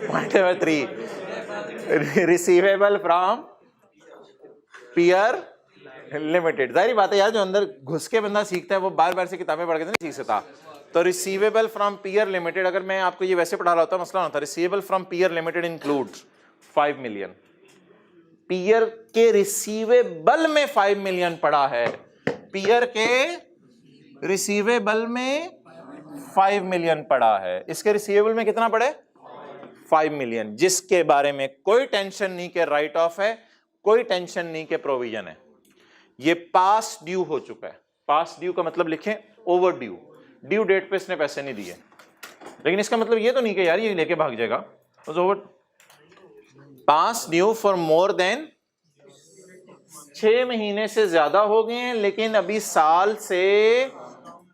Point number 3, receivable from peer limited. जाहिर बात है यार, जो अंदर घुस के बंदा सीखता है वो बार बार से किताबें पढ़ के नहीं सीख सकता। तो रिसीवेबल फ्रॉम पीयर लिमिटेड, अगर मैं आपको ये वैसे पढ़ा रहा होता मसला होता। Receivable from peer limited includes 5 million. Peer के रिसीवेबल में 5 मिलियन पड़ा है, पीयर के रिसीवेबल में 5 मिलियन पड़ा है। इसके रिसीवेबल में कितना पड़े? 5 मिलियन, जिसके बारे में कोई टेंशन नहीं के राइट ऑफ है, कोई टेंशन नहीं के प्रोविजन है। ये पास ड्यू हो चुका है। पास ड्यू का मतलब लिखें ओवर ड्यू, ड्यू डेट पे इसने पैसे नहीं दिए, लेकिन इसका मतलब ये तो नहीं कि यार ये लेके भाग जाएगा। Over pass due for more than 6 महीने से ज्यादा हो गए हैं लेकिन अभी साल से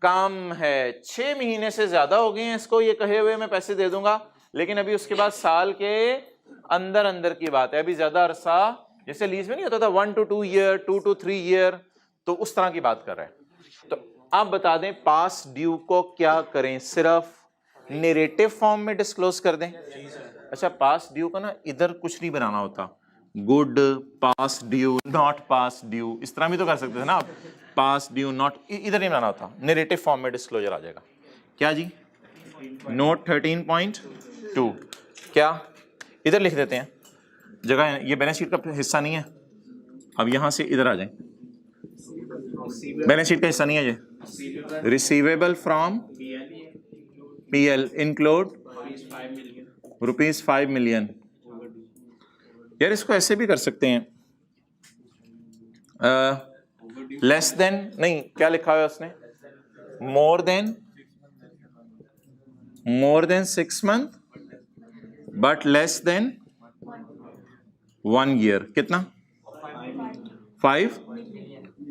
कम है। 6 महीने से ज्यादा हो गए हैं, इसको ये कहे हुए मैं पैसे दे दूंगा, लेकिन अभी उसके बाद साल के अंदर अंदर की बात है, अभी ज्यादा अरसा, जैसे लीज में नहीं होता था 1 to 2 ईयर, 2 to 3 ईयर, तो उस तरह की बात कर रहे हैं। तो आप बता दें पास ड्यू को क्या करें, सिर्फ नरेटिव फॉर्म में डिस्क्लोज कर दें। अच्छा, पास ड्यू का ना इधर कुछ नहीं बनाना होता, good pass due, not pass due, इस तरह भी तो कर सकते थे ना आप, पास ड्यू नॉट, इधर नहीं बनाना होता, नरेटिव फॉर्म में डिस्क्लोजर आ जाएगा। क्या जी, नोट 13.2 क्या इधर लिख देते हैं, जगह ये बैलेंस शीट का हिस्सा नहीं है, अब यहां से इधर आ जाएं, बैलेंस शीट का हिस्सा नहीं है ये, receivable from PL include ₹5 million. यार इसको ऐसे भी कर सकते हैं, लेस देन नहीं, क्या लिखा है उसने, more than 6 months but less then 1 year, कितना 5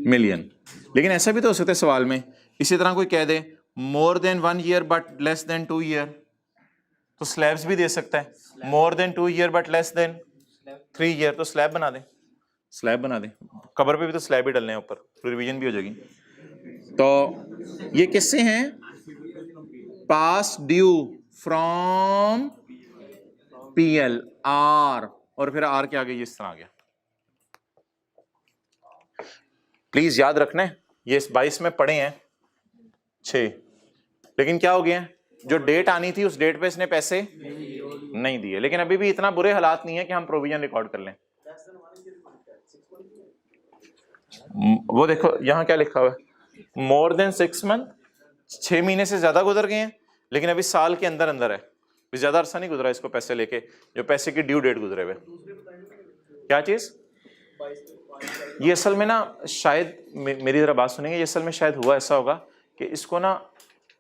मिलियन। लेकिन ऐसा भी तो हो सकता है सवाल में, इसी तरह कोई कह दे more than 1 year but less than 2 year, तो स्लैब्स भी दे सकता है, more than 2 year but less than 3 year, तो स्लैब बना दें, स्लैब बना दें, कबर पे भी तो स्लैब ही डलने हैं ऊपर, रिवीजन भी हो जाएगी। तो ये किससे हैं, पास ड्यू फ्रॉम पीएल आर, और फिर आर के आगे ये इस तरह आ गया। प्लीज याद रखना है, ये इस 22 में पढ़े हैं 6, लेकिन क्या हो गया, जो डेट आनी थी उस डेट पे इसने पैसे नहीं दिए, लेकिन अभी भी इतना बुरे हालात नहीं है कि हम प्रोविजन रिकॉर्ड कर लें। वो देखो यहां क्या लिखा हुआ है, मोर देन 6 months, 6 महीने से ज्यादा गुजर गए हैं, लेकिन अभी साल के अंदर अंदर है, ज्यादा अरसा नहीं गुजरा इसको पैसे लेके, जो पैसे की ड्यू डेट गुजरे हुए। क्या चीज, ये असल में ना शायद मेरी जरा बात सुनेंगे, ये असल में शायद हुआ ऐसा होगा कि इसको ना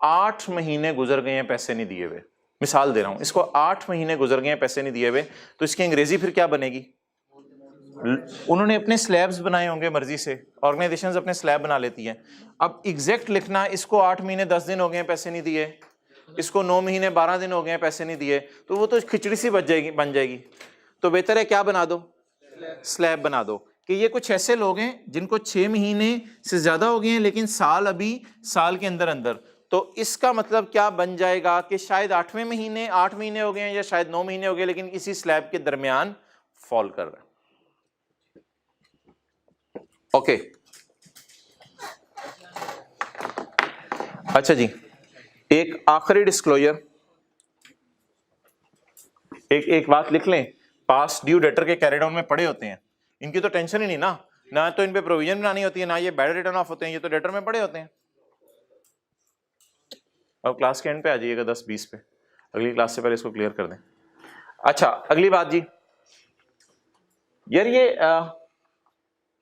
8 महीने गुजर गए हैं पैसे नहीं दिए हुए, मिसाल दे रहा हूं, इसको 8 महीने गुजर गए हैं पैसे नहीं दिए हुए, तो इसकी अंग्रेजी फिर क्या बनेगी, उन्होंने अपने स्लैब्स बनाए होंगे मर्जी से, ऑर्गेनाइजेशंस अपने स्लैब बना लेती हैं। अब एग्जैक्ट लिखना, इसको 8 महीने 10 दिन हो गए हैं पैसे नहीं दिए, इसको 9 महीने 12 दिन हो गए हैं पैसे नहीं दिए, तो वो तो खिचड़ी सी बन जाएगी। तो बेहतर है क्या बना दो, स्लैब बना दो, कि ये कुछ ऐसे लोग हैं जिनको 6 महीने से ज्यादा हो गए हैं लेकिन साल अभी साल के अंदर अंदर, तो इसका मतलब क्या बन जाएगा कि शायद 8 महीने हो गए हैं या शायद 9 महीने हो गए, लेकिन इसी स्लैब के दरमियान फॉल कर रहा है। ओके अच्छा जी, एक आखिरी डिस्क्लोजर, एक बात लिख लें, पास ड्यू डेटर के कैरी डाउन में पड़े होते हैं, इनकी तो टेंशन ही नहीं ना तो इन पे प्रोविजन बनानी होती है, ना ये बैड रिटर्न ऑफ होते हैं, ये तो डेटर में पड़े होते हैं। अब क्लास के एंड पे आ जाइएगा 10-20 पे, अगली क्लास से पहले इसको क्लियर कर दें। अच्छा अगली बात जी, यार ये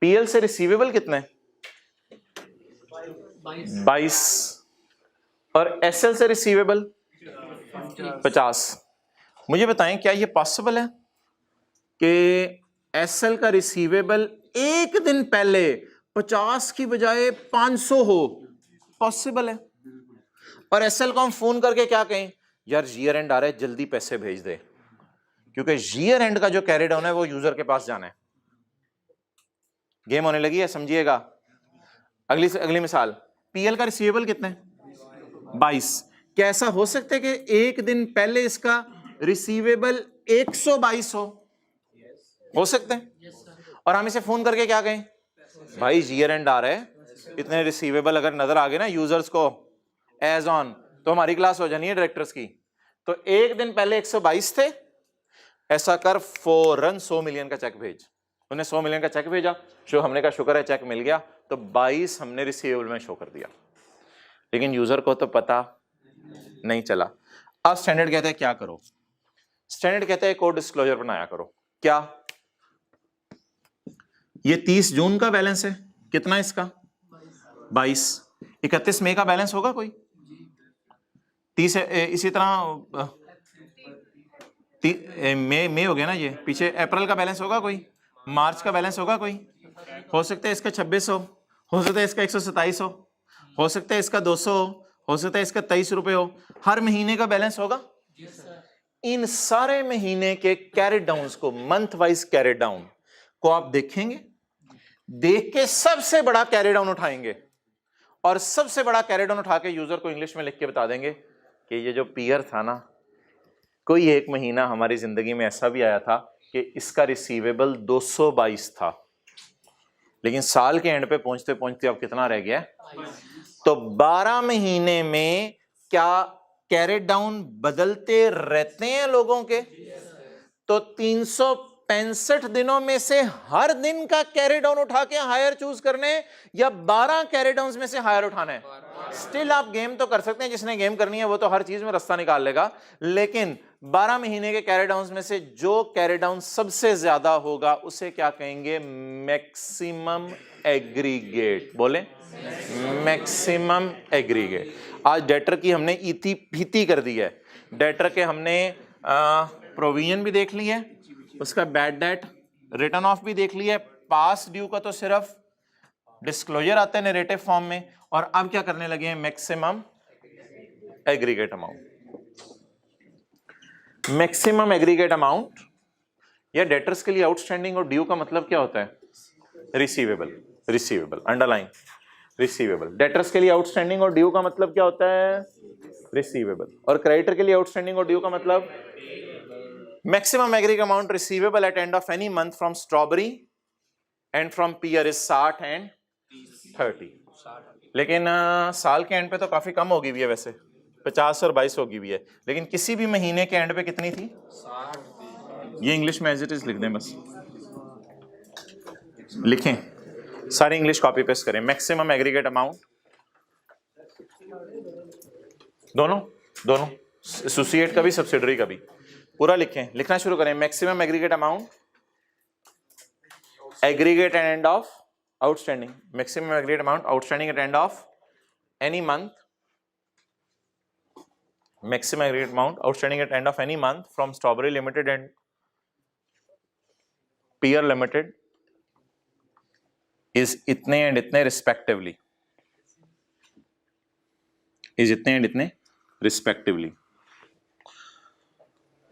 पीएल से रिसीवेबल कितना है, 22, और एसएल से रिसीवेबल 50। मुझे बताएं क्या ये पॉसिबल है कि एसएल का रिसीवेबल एक दिन पहले 50 की बजाय 500 हो, पॉसिबल है, और एसएल को हम फोन करके क्या कहें, यार ईयर एंड आ रहा है जल्दी पैसे भेज दे, क्योंकि ईयर एंड का जो कैरी डाउन है वो यूजर के पास जाना है। गेम होने लगी है, समझिएगा। अगली मिसाल, पीएल का रिसीवेबल कितना है, 22। क्या ऐसा हो सकता है कि एक दिन पहले इसका रिसीवेबल 122 हो सकता है, और हम इसे फोन करके क्या कहें, भाई ईयर एंड आ रहा है, इतने रिसीवेबल अगर नजर आ गए ना यूजर्स को एज ऑन, तो हमारी क्लास हो जानी है डायरेक्टर्स की। तो एक दिन पहले 122 थे, ऐसा कर फौरन 100 मिलियन का चेक भेज। उन्हें 100 मिलियन का चेक भेजा, जो हमने कहा शुक्र है चेक मिल गया, तो 22 हमने रिसीवेबल में शो कर दिया, लेकिन यूजर को तो पता नहीं चला। अब स्टैंडर्ड कहता है क्या करो, स्टैंडर्ड कहता है एक और डिस्क्लोजर बनाया करो। क्या, ये 30 जून का बैलेंस है, कितना इसका 22। 31 मई का बैलेंस होगा कोई? 30 इसी तरह मई हो गया ना ये, पीछे अप्रैल का बैलेंस होगा कोई? मार्च का बैलेंस होगा कोई? हो सकता है इसका 2600, हो सकता है इसका 127 हो सकता है इसका 200 हो सकता है इसका 23 रुपए हो। हर महीने का बैलेंस होगा। इन सारे महीने के कैरेट डाउन्स को, मंथ वाइज कैरेट डाउन को आप देखेंगे, देख के सबसे बड़ा कैरेट डाउन उठाएंगे और सबसे बड़ा कैरेट डाउन उठा के यूजर को इंग्लिश में लिख के बता देंगे कि ये जो पीयर था ना, कोई एक महीना हमारी जिंदगी में ऐसा भी आया था कि इसका रिसीवेबल 222 था, लेकिन साल के एंड पे पहुंचते पहुंचते अब कितना रह गया? तो 12 महीने में क्या कैरेट डाउन बदलते रहते हैं लोगों के? तो 365 दिनों में से हर दिन का कैरेट डाउन उठा के हायर चूज करने या 12 कैरेट डाउन में से हायर उठाना है? स्टिल आप गेम तो कर सकते हैं, जिसने गेम करनी है वो तो हर चीज में रास्ता निकाल लेगा, लेकिन 12 महीने के कैरेट डाउन में से जो कैरेट डाउन सबसे ज्यादा होगा उसे क्या कहेंगे? Maximum aggregate. बोले मैक्सिमम एग्रीगेट। आज डेटर की हमने इति भीति कर दी है, डेटर के हमने प्रोविजन भी देख ली है, उसका बैड डेट रिटर्न ऑफ भी देख लिया है, पास ड्यू का तो सिर्फ डिस्क्लोजर आता है नैरेटिव फॉर्म में, और अब क्या करने लगे हैं? Maximum aggregate amount. Maximum aggregate amount या डेटर्स के लिए आउटस्टैंडिंग और ड्यू का मतलब क्या होता है? Receivable. Receivable underline receivable. Debtors के लिए आउटस्टैंडिंग और ड्यू का मतलब क्या होता है? रिसीवेबल। और क्रेडिटर के लिए आउटस्टैंडिंग और ड्यू का मतलब maximum aggregate amount receivable at end of any month from Strawberry and from Pear is 60 and 30। लेकिन साल के एंड पे तो काफी कम होगी भी है, वैसे 50 और 22 होगी भी है, लेकिन किसी भी महीने के एंड पे कितनी थी? ये इंग्लिश में एज इट इज लिख दें, बस लिखें, सारी इंग्लिश कॉपी पेस्ट करें। मैक्सिमम एग्रीगेट अमाउंट, दोनों दोनों एसोसिएट का भी सब्सिडरी का भी, पूरा लिखें, लिखना शुरू करें। Maximum aggregate amount, aggregate at end of outstanding, maximum aggregate amount outstanding at end of any month, maximum aggregate amount outstanding at end of any month from Strawberry Limited and Peer Limited is इतने and इतने respectively, is इतने and इतने respectively।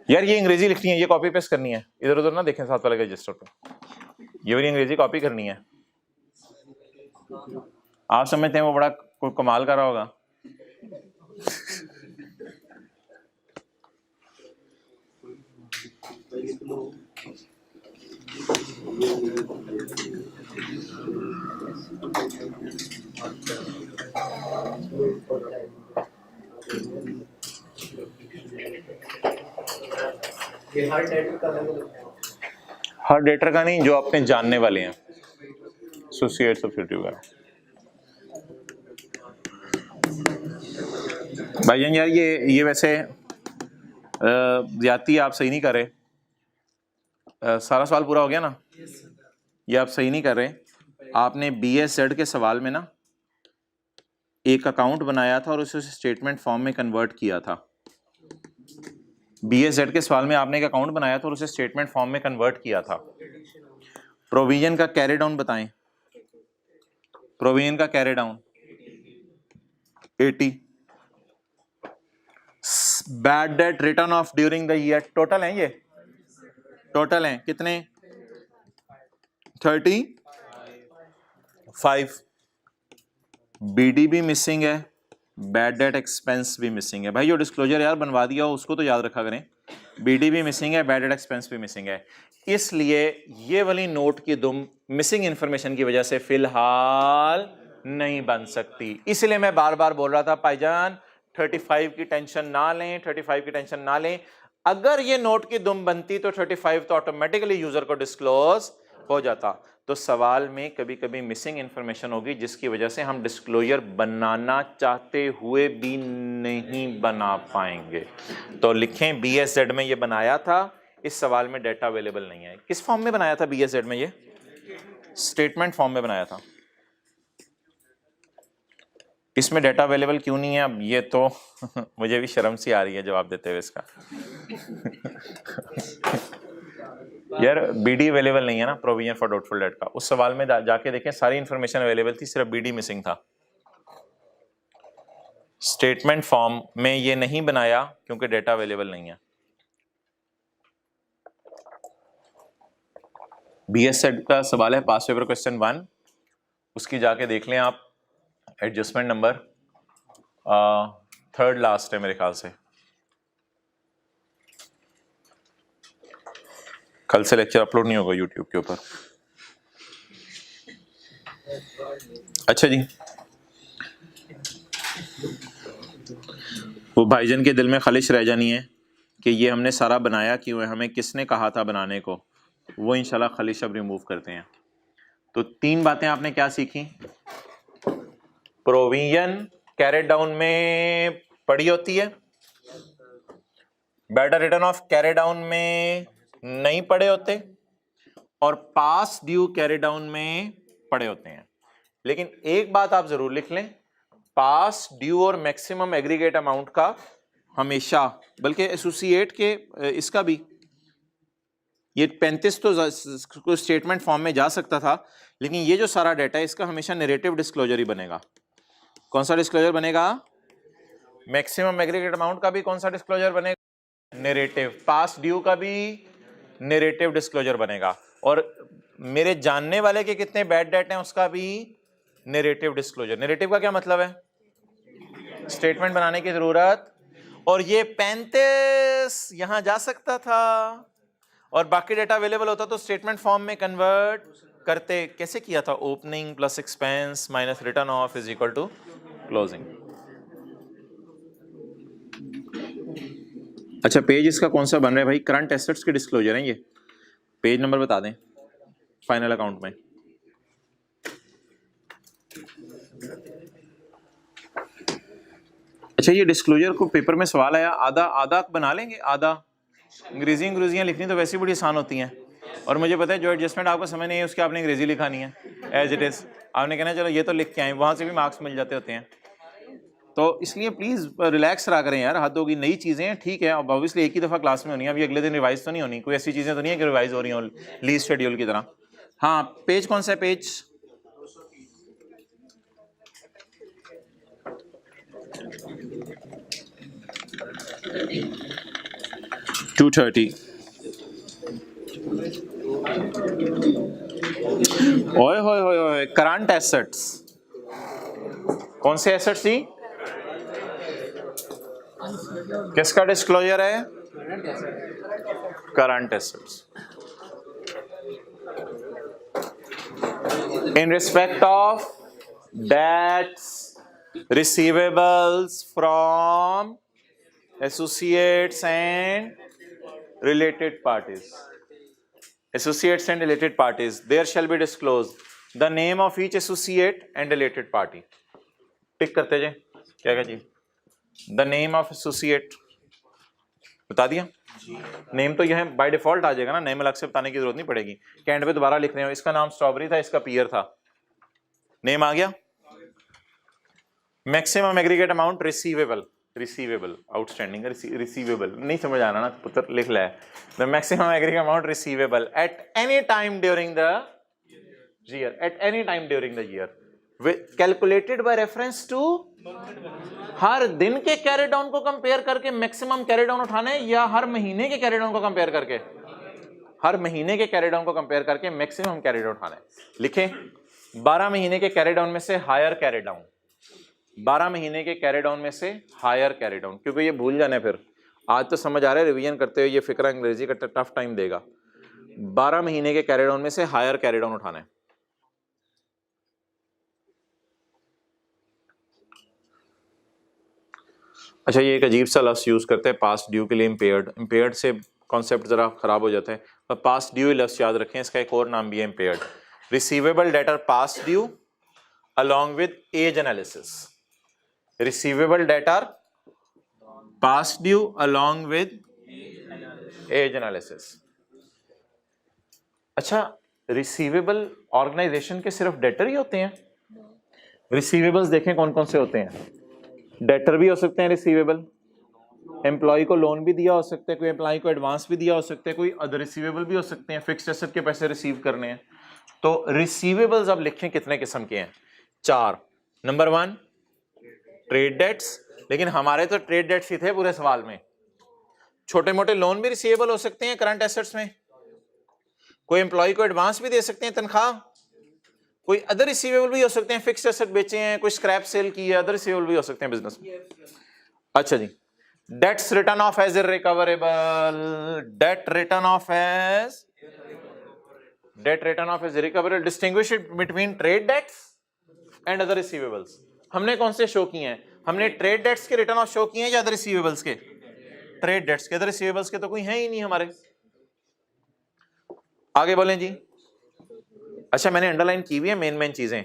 यार ये अंग्रेजी लिखनी है, ये कॉपी पेस्ट करनी है, इधर उधर ना देखें साथ वाले के रजिस्टर पे, ये वाली अंग्रेजी कॉपी करनी है। आप समझते हैं वो बड़ा कोई कमाल कर रहा होगा? हर डेटर का नहीं, जो अपने जानने वाले हैं, एसोसिएट सब्सिडियरी वगैरह। भाईजान यार ये वैसे ज्यादती आप सही नहीं कर रहे। सारा सवाल पूरा हो गया ना? ये आप सही नहीं कर रहे। आपने BSZ के सवाल में ना एक अकाउंट बनाया था और उसे स्टेटमेंट फॉर्म में कन्वर्ट किया था। BSZ के सवाल में आपने एक अकाउंट बनाया था और उसे स्टेटमेंट फॉर्म में कन्वर्ट किया था। प्रोविजन का कैरी डाउन बताएं। प्रोविजन का carry down 80। Bad debt written of during the year total है, ये टोटल है कितने? 35। BD भी मिसिंग है, बैड डेट एक्सपेंस भी मिसिंग है। भाई जो डिस्क्लोजर यार बनवा दिया हो उसको तो याद रखा करें। BD भी मिसिंग है, बैड डेट एक्सपेंस भी मिसिंग है, इसलिए ये वाली नोट की दुम मिसिंग इंफॉर्मेशन की वजह से फिलहाल नहीं बन सकती। इसलिए मैं बार बार बोल रहा था भाईजान 35 की टेंशन ना लें, 35 की टेंशन ना लें। अगर ये नोट की दुम बनती तो 35 तो ऑटोमेटिकली यूजर को डिस्क्लोज हो जाता। तो सवाल में कभी कभी मिसिंग इंफॉर्मेशन होगी जिसकी वजह से हम डिस्क्लोजर बनाना चाहते हुए भी नहीं बना पाएंगे। तो लिखें BSZ में ये बनाया था, इस सवाल में डेटा अवेलेबल नहीं है। किस फॉर्म में बनाया था BSZ में? ये स्टेटमेंट फॉर्म में बनाया था। इसमें डाटा अवेलेबल क्यों नहीं है? अब ये तो मुझे भी शर्म सी आ रही है जवाब देते हुए इसका। यार बीडी अवेलेबल नहीं है ना, प्रोविजन फॉर डाउटफुल डेट का। उस सवाल में जाके देखें, सारी इंफॉर्मेशन अवेलेबल थी, सिर्फ बीडी मिसिंग था। स्टेटमेंट फॉर्म में ये नहीं बनाया क्योंकि डेटा अवेलेबल नहीं है। बीएस सेट का सवाल है, पास पेपर क्वेश्चन 1, उसकी जाके देख लें आप। एडजस्टमेंट नंबर 3rd लास्ट है मेरे ख्याल से। कल से लेक्चर अपलोड नहीं होगा यूट्यूब के ऊपर। अच्छा जी, वो भाईजान के दिल में खलिश रह जानी है कि ये हमने सारा बनाया क्यों है, हमें किसने कहा था बनाने को, वो इंशाल्लाह खलिश अब रिमूव करते हैं। तो 3 बातें आपने क्या सीखी? प्रोविजन कैरेट डाउन में पड़ी होती है, better return of carried down में नहीं पड़े होते, और पास ड्यू कैरेट डाउन में पड़े होते हैं। लेकिन एक बात आप जरूर लिख लें, पास ड्यू और मैक्सिमम एग्रीगेट अमाउंट का हमेशा, बल्कि एसोसिएट के इसका भी, ये 35 तो स्टेटमेंट फॉर्म में जा सकता था, लेकिन ये जो सारा डाटा है इसका हमेशा नैरेटिव डिस्क्लोजर ही बनेगा। कौन सा डिस्क्लोजर बनेगा? मैक्सिमम एग्रीगेट अमाउंट का भी कौन सा डिस्क्लोजर बनेगा? नैरेटिव। पास ड्यू का भी नैरेटिव डिस्क्लोजर बनेगा। और मेरे जानने वाले के कितने बैड डेट हैं उसका भी नैरेटिव डिस्क्लोजर। नैरेटिव का क्या मतलब है? स्टेटमेंट बनाने की जरूरत, और ये 35 यहां जा सकता था और बाकी डेटा अवेलेबल होता तो स्टेटमेंट फॉर्म में कन्वर्ट करते। कैसे किया था? Opening plus expense minus written off is equal to closing. अच्छा, पेज इसका कौन सा बन रहा है भाई? करंट एसेट्स के डिस्क्लोजर हैं ये। पेज नंबर बता दें फाइनल अकाउंट में। अच्छा, ये डिस्क्लोजर को पेपर में सवाल आया, आधा आधा बना लेंगे, आधा। अंग्रेजियाँ लिखनी तो वैसे बड़ी आसान होती हैं, और मुझे पता है जो एडजस्टमेंट आपको समझ नहीं है उसकी आपने अंग्रेजी लिखानी है एज इट इज। आपने कहना चलो ये तो लिख के आए, वहां से भी मार्क्स मिल जाते होते हैं। तो इसलिए प्लीज रिलैक्स रहा करें यार, हद होगी। नई चीजें हैं ठीक है, अब ऑब्वियसली एक ही दफा क्लास में होनी है, अभी अगले दिन रिवाइज तो नहीं होनी, कोई ऐसी चीजें तो नहीं है कि रिवाइज हो रही हो लीज शेड्यूल की तरह। हाँ, पेज कौन सा है? पेज 230। ओए होए होए होए, करंट एसेट्स। कौन से एसेट्स जी? किसका डिस्क्लोजर है? Current assets. In respect of debts receivables from associates and related parties. Associates and related parties, there shall be disclosed the name of each associate and related party. टिक करते जाए, क्या क्या जी? The name of associate बता दिया। Name तो यह by default आ जाएगा ना, नेम अलग से बताने की जरूरत नहीं पड़ेगी। कैंड पे दोबारा लिख रहे हो, इसका नाम स्ट्रॉबेरी था, इसका पियर था, नेम आ गया। Maximum aggregate amount receivable outstanding receivable नहीं समझ आ रहा ना पुत्र, लिख ला है। The maximum aggregate amount receivable at any time during the year, at any time during the year, calculated by reference to. हर दिन के कैरी डाउन को कंपेयर करके मैक्सिमम कैरी डाउन उठाना है, या हर महीने के कैरी डाउन को कंपेयर करके? हर महीने के कैरी डाउन को कंपेयर करके मैक्सिमम कैरी डाउन उठाना है। लिखें 12 महीने के कैरी डाउन में से हायर कैरी डाउन, 12 महीने के कैरी डाउन में से हायर कैरी डाउन, क्योंकि ये भूल जाना है फिर। आज तो समझ आ रहा है, रिवीजन करते हुए ये फिक्र अंग्रेजी का टफ टाइम देगा। 12 महीने के कैरी डाउन में से हायर कैरी डाउन उठाना है। अच्छा, ये एक अजीब सा लफ्ज यूज करते हैं पास्ट ड्यू के लिए, इम्पेयर्ड। इम्पेयर्ड से कॉन्सेप्ट जरा खराब हो जाता है, पर पास्ट ड्यू लफ्ज याद रखें, इसका एक और नाम भी है impaired. Receivable debtor past due along with age analysis. Receivable debtor past due along with age analysis. अच्छा, रिसीवेबल ऑर्गेनाइजेशन के सिर्फ डेटर ही होते हैं? रिसीवेबल्स देखें कौन कौन से होते हैं, डेटर भी हो सकते हैं रिसीवेबल, एम्प्लॉय को लोन भी दिया हो सकता है, कोई एम्प्लॉय को एडवांस भी दिया हो सकता है, कोई अदर रिसीवेबल भी हो सकते हैं, फिक्स्ड एसेट के पैसे रिसीव करने हैं। तो रिसीवेबल्स अब लिखें कितने किस्म के हैं, 4। नंबर 1 ट्रेड डेट्स, लेकिन हमारे तो ट्रेड डेट्स ही थे पूरे सवाल में। छोटे मोटे लोन भी रिसीवेबल हो सकते हैं करंट एसेट्स में, कोई एम्प्लॉय को एडवांस भी दे सकते हैं तनख्वाह, कोई अदर रिसीवेबल भी हो सकते हैं, फिक्स्ड एसेट बेचे हैं, कोई स्क्रैप सेल की है, अदर रिसीवेबल भी हो सकते हैं बिजनेस में। अच्छा जी, debts written off as irrecoverable, debt written off as recoverable, distinguish between trade debts and other receivables. हमने कौन से शो किए हैं, हमने ट्रेड डेट्स के रिटर्न ऑफ शो किए हैं या अदर रिसीवेबल्स के, ट्रेड डेट्स के, अदर रिसीवेबल्स के तो कोई है ही नहीं हमारे। आगे बोलें जी। अच्छा मैंने अंडरलाइन की हुई है मेन चीजें,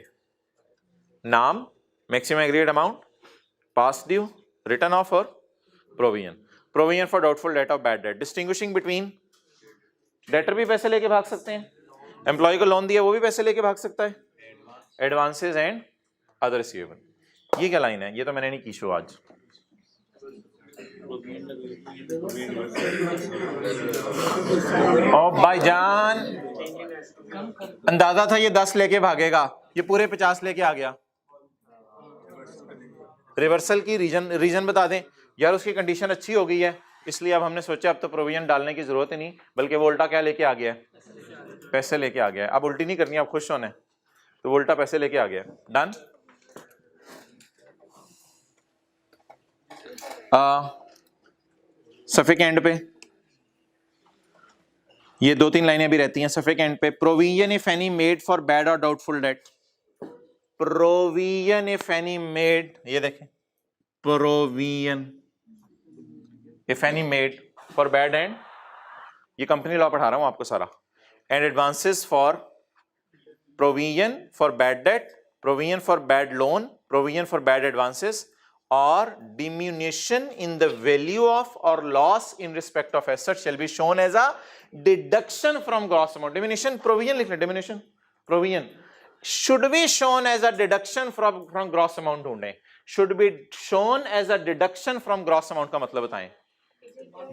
नाम, maximum aggregate amount, past due, written off और provision for doubtful debt of bad debt, distinguishing between, debtor भी पैसे लेके भाग सकते हैं, एम्प्लॉय को लोन दिया वो भी पैसे लेके भाग सकता है, एडवांसेस एंड अदर रिसीवेबल। ये क्या लाइन है, ये तो मैंने नहीं की शो आज। ओ भाईजान अंदाजा था ये 10 लेके भागेगा, ये पूरे 50 लेके आ गया। रिवर्सल की रीजन बता दें यार, उसकी कंडीशन अच्छी हो गई है इसलिए अब हमने सोचा अब तो प्रोविजन डालने की जरूरत ही नहीं, बल्कि वो उल्टा क्या लेके आ गया है, पैसे लेके आ गया है। अब उल्टी नहीं करनी, आप खुश होने, तो वो उल्टा पैसे लेके आ गया। डन। सफे के एंड पे ये 2-3 लाइनें भी रहती हैं सफे के एंड पे, provision if any made for bad और doubtful debt, provision if any made, ये देखें provision if any made for bad and, ये कंपनी लॉ पढ़ा रहा हूं आपको सारा, and advances for provision for bad debt, provision for bad loan, provision for bad advances, or diminution in the value of or loss in respect of asset shall be shown as a deduction from gross amount. Diminution provision लिख लें, diminution provision should be shown as a deduction from gross amount ढूंढें, should be shown as a deduction from gross amount का मतलब बताएं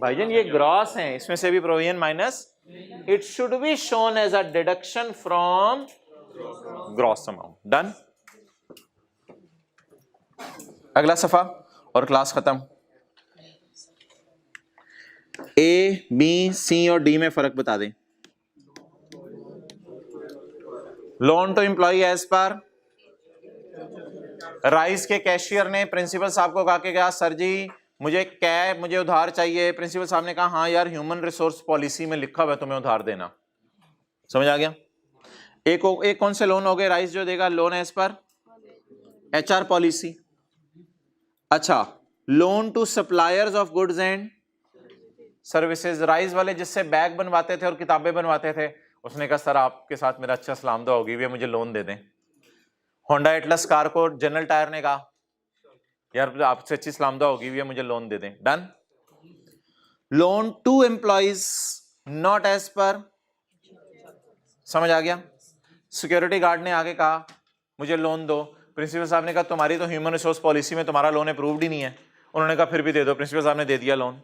भाईजान, ये gross है, इसमें से भी provision minus, it should be shown as a deduction from gross amount. Done. अगला सफा और क्लास खत्म। ए, बी, सी और डी में फर्क बता दें। Loan to employ as per, राइस के कैशियर ने प्रिंसिपल साहब को कहा कि क्या सर जी मुझे उधार चाहिए, प्रिंसिपल साहब ने कहा हाँ यार ह्यूमन रिसोर्स पॉलिसी में लिखा हुआ है तुम्हें उधार देना। समझ आ गया। एक कौन से लोन हो गए, राइस जो देगा loan as per HR policy. अच्छा, loan to suppliers of goods and services, rice वाले जिससे बैग बनवाते थे और किताबें बनवाते थे, उसने कहा सर आपके साथ मेरा अच्छा सलाम दुआ होगी, मुझे लोन दे दें। होंडा एटलस कार को जनरल टायर ने कहा यार आपसे अच्छी सलाम दुआ होगी, मुझे लोन दे दें। Done. Loan to employees not as per, समझ आ गया। सिक्योरिटी गार्ड ने आगे कहा मुझे लोन दो, प्रिंसिपल साहब ने कहा तुम्हारी तो ह्यूमन रिसोर्स पॉलिसी में तुम्हारा लोन अप्रूव्ड ही नहीं है, उन्होंने कहा फिर भी दे दो, प्रिंसिपल साहब ने दे दिया loan.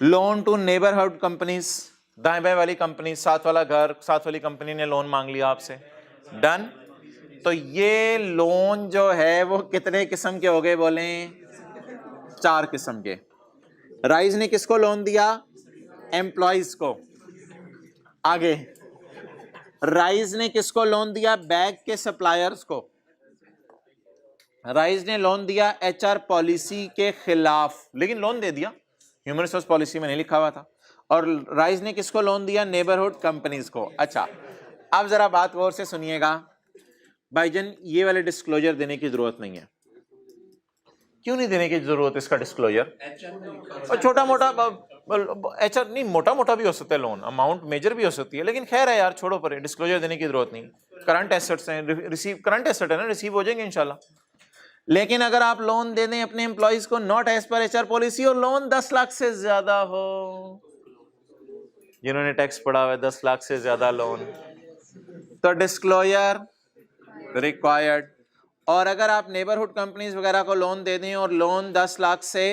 Loan to neighbourhood companies, दाएं बाएं वाली कंपनी, साथ वाला घर, साथ वाली कंपनी ने लोन मांग लिया आपसे। डन। तो ये लोन जो है वो कितने किस्म के हो गए बोलें, 4 किस्म के। राइज ने किसको लोन दिया, एम्प्लॉइज को। आगे राइज ने किसको लोन दिया, बैग के सप्लायर्स को। राइज ने लोन दिया HR पॉलिसी के खिलाफ, लेकिन लोन दे दिया, ह्यूमन रिसोर्स पॉलिसी में नहीं लिखा हुआ था। और राइज ने किसको लोन दिया, नेबरहुड कंपनीज को। अच्छा, अब जरा बात गौर से सुनिएगा भाईजान, ये वाले डिस्क्लोजर देने की जरूरत नहीं है। क्यों नहीं देने की जरूरत इसका डिस्क्लोजर, और छोटा मोटा HR नहीं, मोटा मोटा भी हो सकता है लोन, अमाउंट मेजर भी हो सकती है, लेकिन खैर है यार छोड़ो पर, डिस्क्लोजर देने की जरूरत नहीं। करंट एसेट्स हैं, रिसीव करंट एसेट है ना, रिसीव हो जाएंगे इंशाल्लाह। लेकिन अगर आप लोन दे दें अपने एम्प्लॉइज को not as per HR policy और लोन 10 लाख से ज्यादा हो, जिन्होंने टैक्स पढ़ा हुआ है 10 लाख से ज्यादा लोन, तो डिस्क्लोजर रिक्वायर्ड। और अगर आप नेबरहुड कंपनीज वगैरह को लोन दे दें और लोन 10 लाख से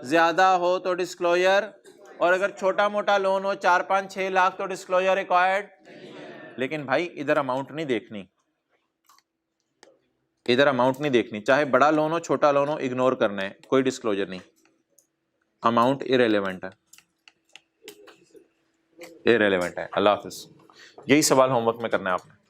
ज़्यादा हो तो डिस्क्लोजर, और अगर छोटा मोटा लोन हो 4, 5, 6 लाख तो डिस्क्लोजर रिक्वायर्ड। लेकिन भाई इधर अमाउंट नहीं देखनी, इधर अमाउंट नहीं देखनी, चाहे बड़ा लोन हो छोटा लोन हो, इग्नोर करना है, कोई डिस्क्लोजर नहीं, अमाउंट इरेलेवेंट है, इरेलेवेंट है। अल्लाह हाफिज़। यही सवाल होमवर्क में करना है आपने।